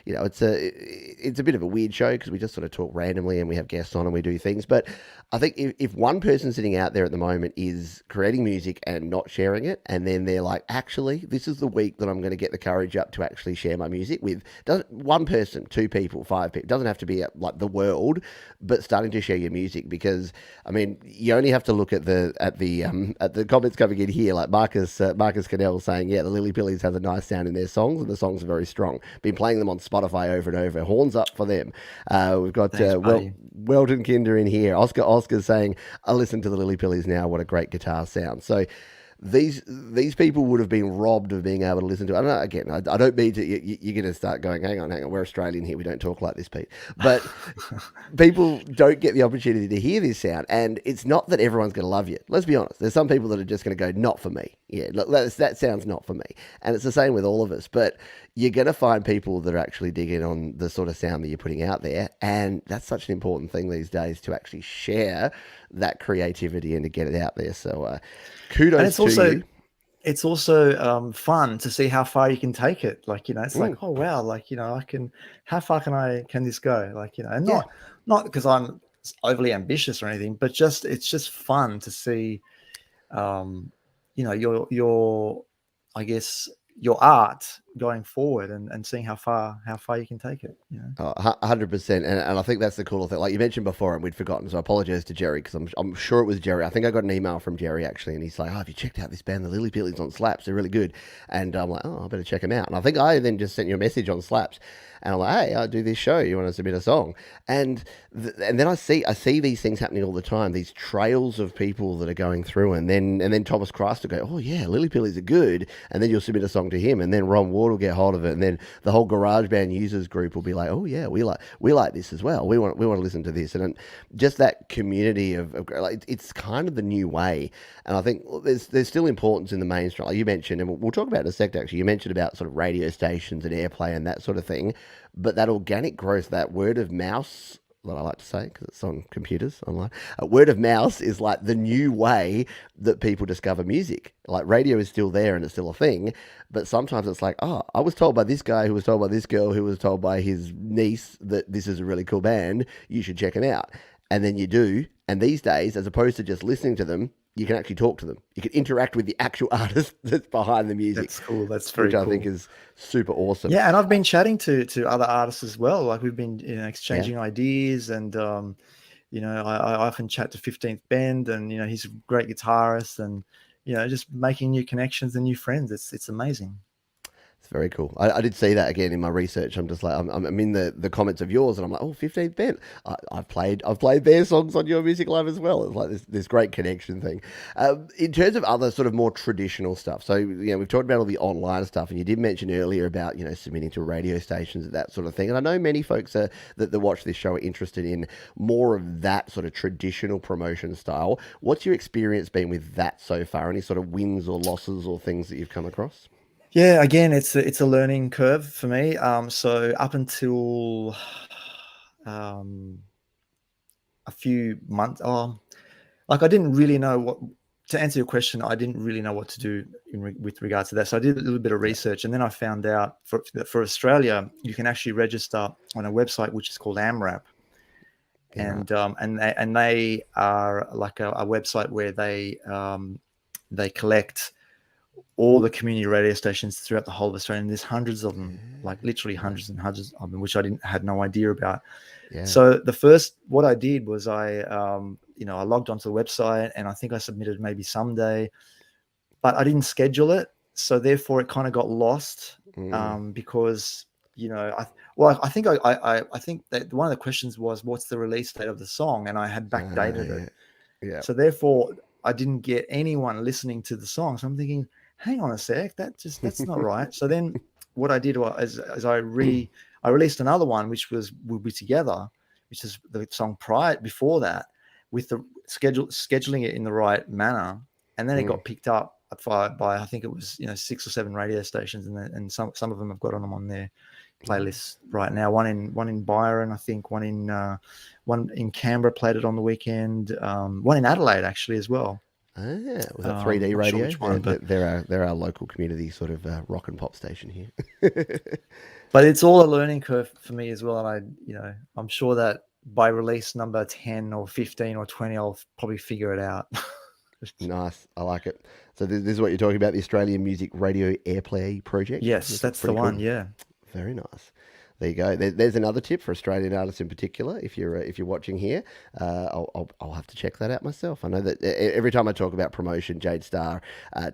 it's a bit of a weird show, because we just sort of talk randomly and we have guests on and we do things. But I think if one person sitting out there at the moment is creating music and not sharing it, and then they're like, actually, this is the week that I'm going to get the courage up to actually share my music with, one person, 2 people, 5 people, it doesn't have to be like the world, but starting to share your music. Because I mean, you only have to look at the comments coming in here, like Marcus Cannell saying, yeah, the Lillypillies has a nice sound in their songs, and the songs are very strong. Been playing them on Spotify over and over. Horns up for them. We've got Weldon Kinder in here. Oscar's saying, I listen to the Lillypillies now. What a great guitar sound. So these people would have been robbed of being able to listen to it. I don't know, again, I don't mean to, you're going to start going, hang on, we're Australian here, we don't talk like this, Pete. But people don't get the opportunity to hear this sound, and it's not that everyone's going to love you. Let's be honest. There's some people that are just going to go, not for me. Yeah, that sounds not for me. And it's the same with all of us. But you're going to find people that are actually digging on the sort of sound that you're putting out there. And that's such an important thing these days, to actually share that creativity and to get it out there. So kudos and it's to also, you. It's also fun to see how far you can take it. Like, it's like, oh, wow. Like, how far can this go? Like, and not because I'm overly ambitious or anything, but it's just fun to see, your I guess, your art going forward, and seeing how far you can take it. 100%, and I think that's the cool thing. Like you mentioned before, and we'd forgotten, so I apologize to Jerry, because I'm sure it was Jerry. I think I got an email from Jerry actually, and he's like, "Oh, have you checked out this band, the Lillypillies, on Slaps? They're really good." And I'm like, "Oh, I better check them out." And I think I then just sent you a message on Slaps, and I'm like, "Hey, I do this show. You want to submit a song?" And then I see these things happening all the time. These trails of people that are going through, and then Thomas Christ will go, "Oh yeah, Lillypillies are good," and then you'll submit a song to him, and then Ron Ward will get hold of it, and then the whole GarageBand users group will be like, "Oh yeah, we like this as well. We want to listen to this." And just that community of like, it's kind of the new way. And I think there's still importance in the mainstream, like you mentioned, and we'll talk about it in a sec. Actually, you mentioned about sort of radio stations and airplay and that sort of thing, but that organic growth, that word of mouth that I like to say because it's on computers online. Word of mouth is like the new way that people discover music. Like radio is still there and it's still a thing, but sometimes it's like, oh, I was told by this guy who was told by this girl who was told by his niece that this is a really cool band. You should check them out. And then you do. And these days, as opposed to just listening to them, you can actually talk to them. You can interact with the actual artist that's behind the music. That's cool. That's very which cool. I think is super awesome. Yeah, and I've been chatting to other artists as well. Like we've been exchanging Yeah. ideas, and I often chat to 15th Bend, and he's a great guitarist, and just making new connections and new friends. It's amazing. It's very cool. I did see that again in my research. I'm just like, I'm in the comments of yours, and I'm like, oh, 15th band. I've played their songs on Your Music Live as well. It's like this great connection thing. In terms of other sort of more traditional stuff, so we've talked about all the online stuff, and you did mention earlier about submitting to radio stations and that sort of thing. And I know many folks that watch this show are interested in more of that sort of traditional promotion style. What's your experience been with that so far? Any sort of wins or losses or things that you've come across? Yeah, again, it's a learning curve for me. So up until a few months, like I didn't really know what to answer your question. I didn't really know what to do with regards to that. So I did a little bit of research, and then I found out for Australia, you can actually register on a website which is called AMRAP, and they are like a website where they collect all the community radio stations throughout the whole of Australia. And there's hundreds of them, like literally hundreds and hundreds of them, which I had no idea about. Yeah. So what I did was I logged onto the website, and I think I submitted maybe someday, but I didn't schedule it. So therefore it kind of got lost because, I think that one of the questions was, what's the release date of the song? And I had backdated it. Yeah. So therefore I didn't get anyone listening to the song. So I'm thinking, hang on a sec, that's not right. So then what I did was I released another one, which was We'll Be Together, which is the song before that, with the scheduling it in the right manner. And then it got picked up by I think it was 6 or 7 radio stations, and some of them have got them on their playlists right now. One in Byron, I think, one in Canberra played it on the weekend, one in Adelaide actually as well. Was that 3D radio? Sure one, but they're our local community sort of rock and pop station here. But it's all a learning curve for me as well, and I'm sure that by release number 10 or 15 or 20, I'll probably figure it out. Nice, I like it. So this is what you're talking about, the Australian Music Radio Airplay project? Yes, that's the one. Cool. Yeah. Very nice. There you go. There's another tip for Australian artists in particular. If you're watching here, I'll have to check that out myself. I know that every time I talk about promotion, Jade Starr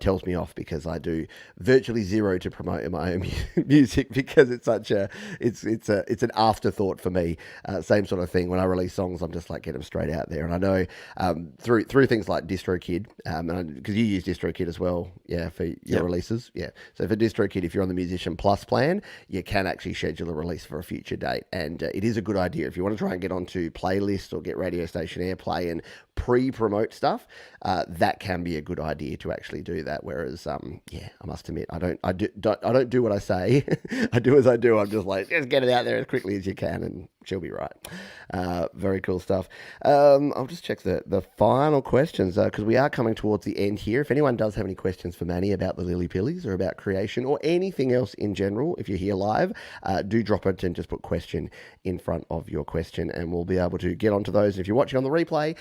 tells me off because I do virtually zero to promote my own music because it's such it's an afterthought for me. Same sort of thing when I release songs, I'm just like, get them straight out there. And I know through things like DistroKid, because you use DistroKid as well, for your releases, So for DistroKid, if you're on the Musician Plus plan, you can actually schedule a release for a future date, and it is a good idea if you want to try and get onto playlists or get radio station airplay and pre-promote stuff. That can be a good idea to actually do that. Whereas, I must admit, I don't do what I say. I do as I do. I'm just like, just get it out there as quickly as you can, and she'll be right. Very cool stuff. I'll just check the final questions because we are coming towards the end here. If anyone does have any questions for Manny about the Lillypillies or about creation or anything else in general, if you're here live, do drop it and just put question in front of your question, and we'll be able to get onto those. If you're watching on the replay,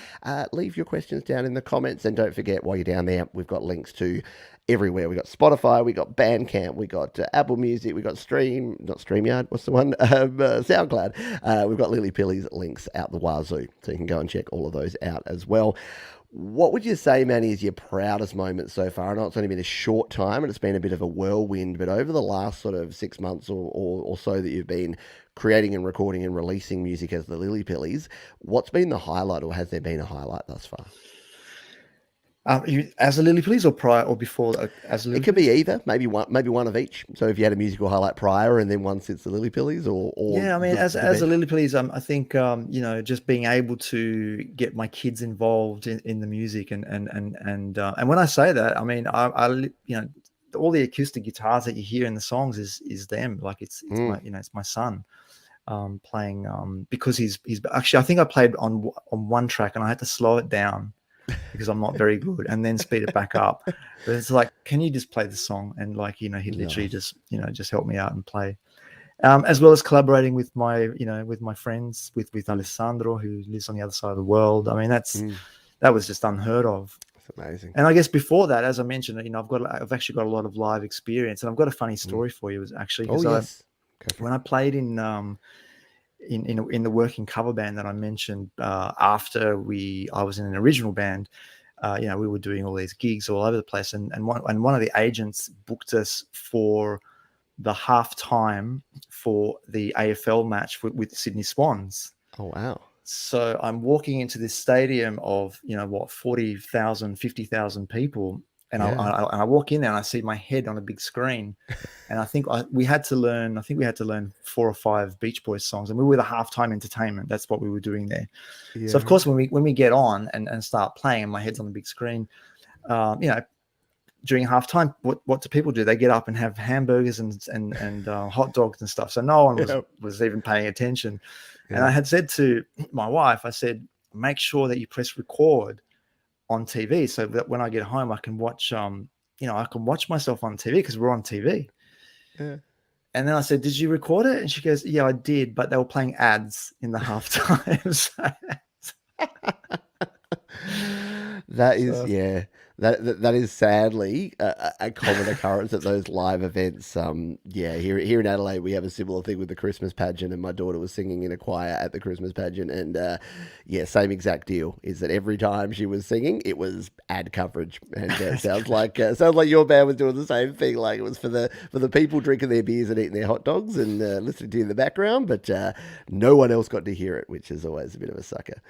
leave your questions down in the comments, and don't forget, while you're down there, we've got links to everywhere. We got Spotify, we got Bandcamp, we got Apple Music, we got not StreamYard, what's the one? SoundCloud. We've got Lillypillies links out the wazoo, so you can go and check all of those out as well. What would you say, Manny, is your proudest moment so far? I know it's only been a short time and it's been a bit of a whirlwind, but over the last sort of 6 months or so that you've been creating and recording and releasing music as the Lillypillies, what's been the highlight, or has there been a highlight thus far? As a Lillypillies or prior or before? As a it could be either, maybe one of each. So if you had a musical highlight prior and then one since the Lillypillies, or yeah, I mean, as a Lillypillies, I think just being able to get my kids involved in the music, and when I say that, I mean I all the acoustic guitars that you hear in the songs is them. Like it's my it's my son. playing because he's actually, I think I played on one track and I had to slow it down because I'm not very good, and then speed it back up. But it's like, can you just play the song? And like, he literally Nice. just just help me out and play. As well as collaborating with my friends, with Alessandro, who lives on the other side of the world. I mean, that was just unheard of. That's amazing. And I guess before that, as I mentioned, I've actually got a lot of live experience, and I've got a funny story for you, actually, Oh because yes, go for when it. I played in the working cover band that I mentioned, after I was in an original band, we were doing all these gigs all over the place, and one of the agents booked us for the halftime for the AFL match with Sydney Swans. Oh wow. So I'm walking into this stadium of 40,000, 50,000 people, and Yeah. I walk in there and I see my head on a big screen, and I think we had to learn 4 or 5 Beach Boys songs, and we were the halftime entertainment. That's what we were doing there. So of Yeah. course, when we get on and start playing, and my head's on the big screen, during halftime, what do people do? They get up and have hamburgers and hot dogs and stuff. So no one Yeah. was even paying attention. And I Yeah. had said to my wife, I said, make sure that you press record on TV so that when I get home, I can watch I can watch myself on TV because we're on TV. Yeah. And then I said, did you record it? And she goes, yeah, I did, but they were playing ads in the halftime. That is, So yeah, that is sadly a common occurrence at those live events. Yeah, here in Adelaide, we have a similar thing with the Christmas pageant, and my daughter was singing in a choir at the Christmas pageant, and yeah, same exact deal. Is that every time she was singing, it was ad coverage, and sounds like your band was doing the same thing. Like it was for the people drinking their beers and eating their hot dogs and listening to you in the background, but no one else got to hear it, which is always a bit of a sucker.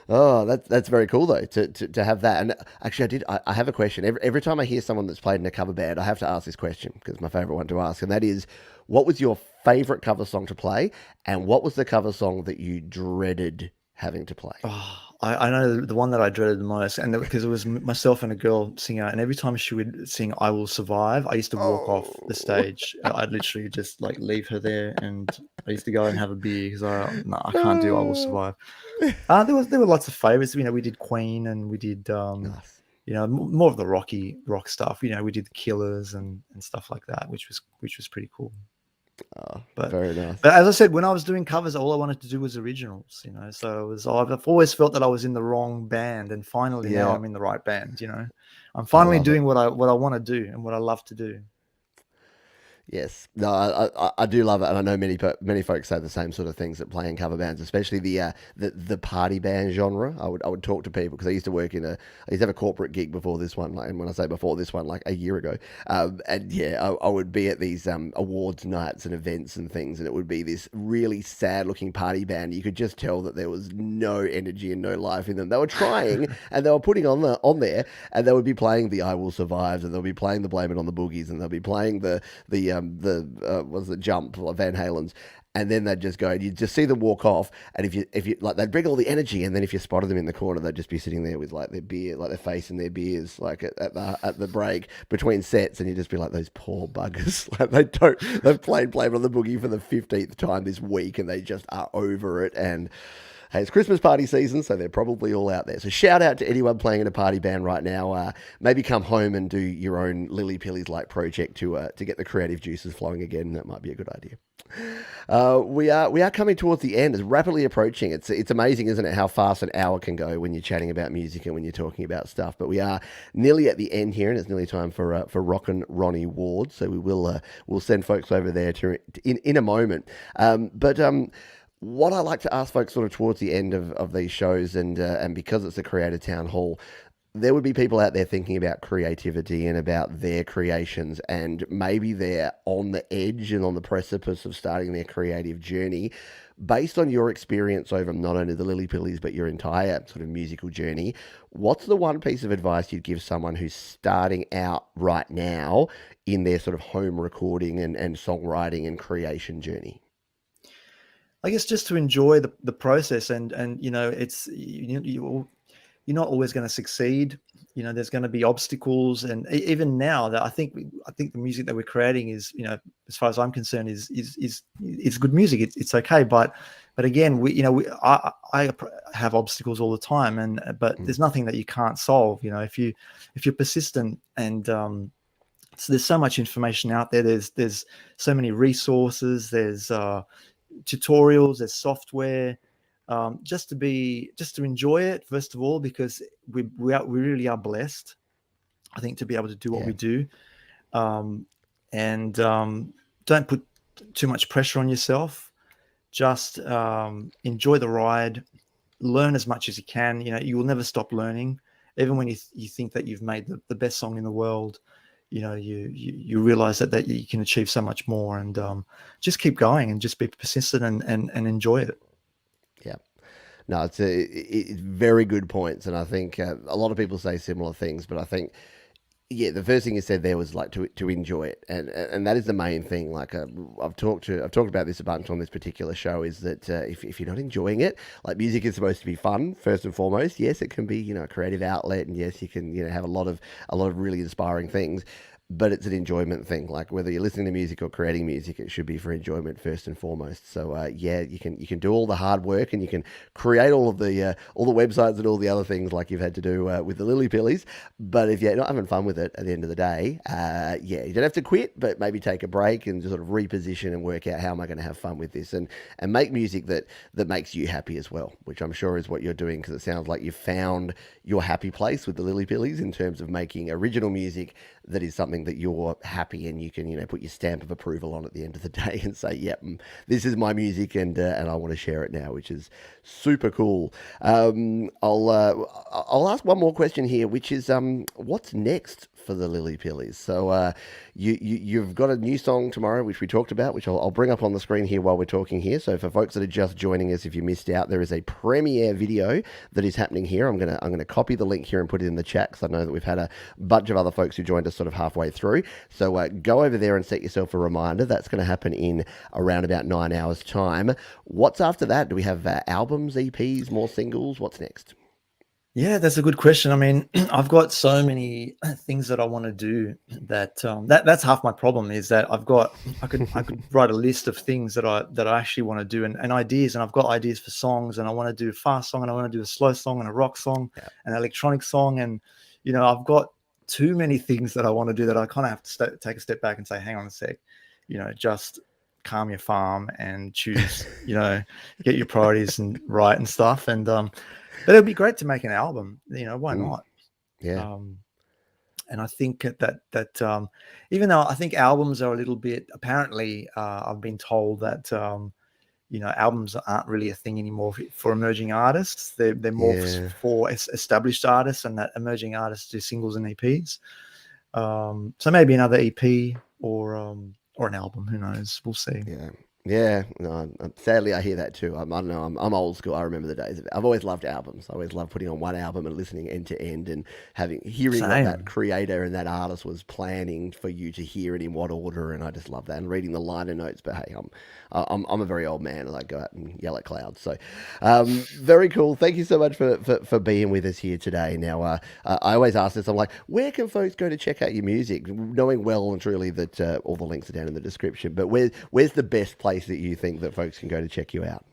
Oh, that's very cool though to have that. And actually, I have a question. Every time I hear someone that's played in a cover band, I have to ask this question because it's my favorite one to ask, and that is, what was your favorite cover song to play, and what was the cover song that you dreaded having to play? I know the one that I dreaded the most, and because it was myself and a girl singer, and every time she would sing "I Will Survive," I used to walk off the Oh stage. I'd literally just like leave her there, and I used to go and have a beer because I can't do "I Will no! Survive." There were lots of favorites. We did Queen, and we did Nice. more of the rock stuff. We did the Killers and stuff like that, which was pretty cool. Oh, But very nice. but as I said, when I was doing covers, all I wanted to do was originals. So I've always felt that I was in the wrong band, and finally now Yeah, I'm in the right band. I'm I finally love it. doing what I want to do and what I love to do. Yes, no, I do love it, and I know many folks say the same sort of things that play in cover bands, especially the party band genre. I would talk to people because I used to work I used to have a corporate gig before this one, and when I say before this one, like a year ago, and yeah, I would be at these awards nights and events and things, and it would be this really sad looking party band. You could just tell that there was no energy and no life in them. They were trying, and they were putting on there, and they would be playing the "I Will Survive," and they'll be playing the "Blame It on the Boogies," and they'll be playing was the Jump, like Van Halen's, and then they'd just go, and you'd just see them walk off, and if you like, they'd bring all the energy, and then if you spotted them in the corner, they'd just be sitting there with like their beer, like their face in their beers, like at the break between sets, and you'd just be like, those poor buggers, like they've played Blame It on the Boogie for the 15th time this week, and they just are over it, and hey, it's Christmas party season, so they're probably all out there. So shout out to anyone playing in a party band right now. Maybe come home and do your own Lillypillies like project to get the creative juices flowing again. That might be a good idea. We are coming towards the end. It's rapidly approaching. It's amazing, isn't it, how fast an hour can go when you're chatting about music and when you're talking about stuff. But we are nearly at the end here, and it's nearly time for Rockin' Ronnie Ward. So we'll send folks over there in a moment. But what I like to ask folks sort of towards the end of these shows, and because it's a Creator Town Hall, there would be people out there thinking about creativity and about their creations, and maybe they're on the edge and on the precipice of starting their creative journey. Based on your experience over not only the Lillypillies, but your entire sort of musical journey, what's the one piece of advice you'd give someone who's starting out right now in their sort of home recording and songwriting and creation journey? I guess just to enjoy the process, and it's you're not always going to succeed. You know, there's going to be obstacles, and even now, that I think the music that we're creating is, you know, as far as I'm concerned, is good music. It's okay, but again, I have obstacles all the time, but there's nothing that you can't solve. You know, if you're persistent, and so there's so much information out there. There's so many resources. There's tutorials. There's software. Just to enjoy it, first of all, because we really are blessed, I think, to be able to do what Yeah. we do. And don't put too much pressure on yourself. Just enjoy the ride, learn as much as you can. You know, you will never stop learning. Even when you think that you've made the best song in the world, you know, you realize that you can achieve so much more. And just keep going, and just be persistent, and enjoy it. Yeah. No, it's very good points, and I think a lot of people say similar things, but I think, yeah, the first thing you said there was like to enjoy it, and that is the main thing. Like I've talked about this a bunch on this particular show, is that if you're not enjoying it, like, music is supposed to be fun first and foremost. Yes, it can be, you know, a creative outlet, and yes, you can, you know, have a lot of really inspiring things. But it's an enjoyment thing. Like, whether you're listening to music or creating music, it should be for enjoyment first and foremost. So yeah, you can do all the hard work, and you can create all the websites and all the other things like you've had to do with the Lillypillies. But if you're not having fun with it at the end of the day, yeah, you don't have to quit, but maybe take a break and just sort of reposition and work out, how am I going to have fun with this, and make music that makes you happy as well, which I'm sure is what you're doing, because it sounds like you've found your happy place with the Lillypillies in terms of making original music that is something that you're happy, and you can, you know, put your stamp of approval on at the end of the day and say, yep, this is my music, and I want to share it now, which is super cool. I'll ask one more question here, which is what's next for the Lillypillies? So you've got a new song tomorrow, which we talked about, which I'll bring up on the screen here while we're talking here. So for folks that are just joining us, if you missed out, there is a premiere video that is happening here. I'm gonna copy the link here and put it in the chat, because I know that we've had a bunch of other folks who joined us sort of halfway through. So go over there and set yourself a reminder. That's going to happen in around about 9 hours time. What's after that? Do we have albums, EPs, more singles? What's next? Yeah, that's a good question. I mean, I've got so many things that I want to do that that's half my problem, is that I could write a list of things that I actually want to do, and ideas, and I've got ideas for songs, and I want to do a fast song, and I want to do a slow song, and a rock song, Yeah. an electronic song, and, you know, I've got too many things that I want to do, that I kind of have to take a step back and say, hang on a sec, you know, just calm your farm and choose, you know, get your priorities and right and stuff, and but it would be great to make an album. You know, why not? Yeah. And I think that even though I think albums are a little bit, apparently, I've been told that you know, albums aren't really a thing anymore for emerging artists. They're more Yeah. for established artists, and that emerging artists do singles and EPs. So maybe another EP, or an album. Who knows? We'll see. Yeah. Yeah, no, sadly I hear that too. I don't know. I'm old school. I remember the days of it. I've always loved albums. I always loved putting on one album and listening end to end, and hearing what that Same. creator and that artist was planning for you to hear it in what order. And I just love that, and reading the liner notes. But hey, I'm a very old man, and I go out and yell at clouds. So very cool. Thank you so much for being with us here today. Now I always ask this. I'm like, where can folks go to check out your music, knowing well and truly that all the links are down in the description. But where's the best place that you think that folks can go to check you out?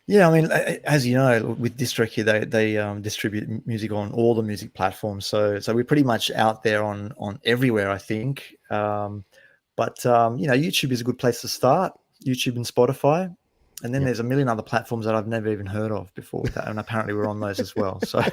Yeah, I mean, as you know, with District here, they distribute music on all the music platforms. So we're pretty much out there on everywhere, I think. But you know, YouTube is a good place to start. YouTube and Spotify, and then Yep. there's a million other platforms that I've never even heard of before, and apparently we're on those as well. So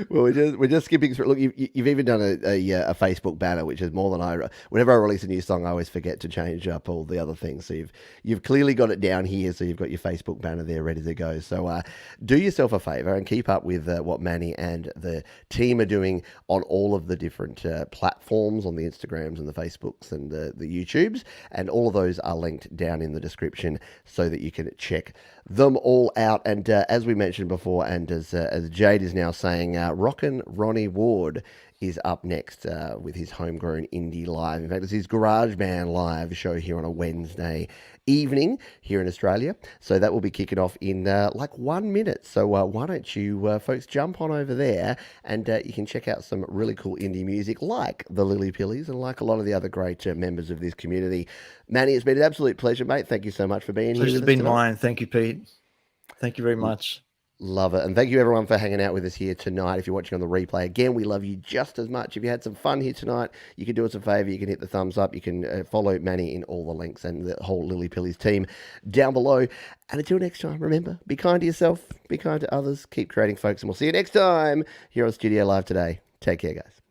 Well, we're just skipping through. Look, you've even done a Facebook banner, which is more than I. Whenever I release a new song, I always forget to change up all the other things. So you've clearly got it down here. So you've got your Facebook banner there ready to go. So do yourself a favor and keep up with what Manny and the team are doing on all of the different platforms, on the Instagrams and the Facebooks and the YouTubes, and all of those are linked down in the description so that you can check them all out. And as we mentioned before, and as Jade is now saying, Rockin' Ronnie Ward is up next with his homegrown indie live. In fact, it's his Garage Band live show here on a Wednesday evening here in Australia. So that will be kicking off in like 1 minute. So why don't you folks jump on over there and you can check out some really cool indie music like the Lillypillies and like a lot of the other great members of this community. Manny, it's been an absolute pleasure, mate. Thank you so much for being here. Pleasure's been mine. Thank you, Pete. Thank you very much. Love it. And thank you everyone for hanging out with us here tonight. If you're watching on the replay, again, we love you just as much. If you had some fun here tonight, you can do us a favor. You can hit the thumbs up. You can follow Manny in all the links and the whole Lillypillies team down below. And until next time, remember, be kind to yourself, be kind to others, keep creating, folks. And we'll see you next time here on Studio Live today. Take care, guys.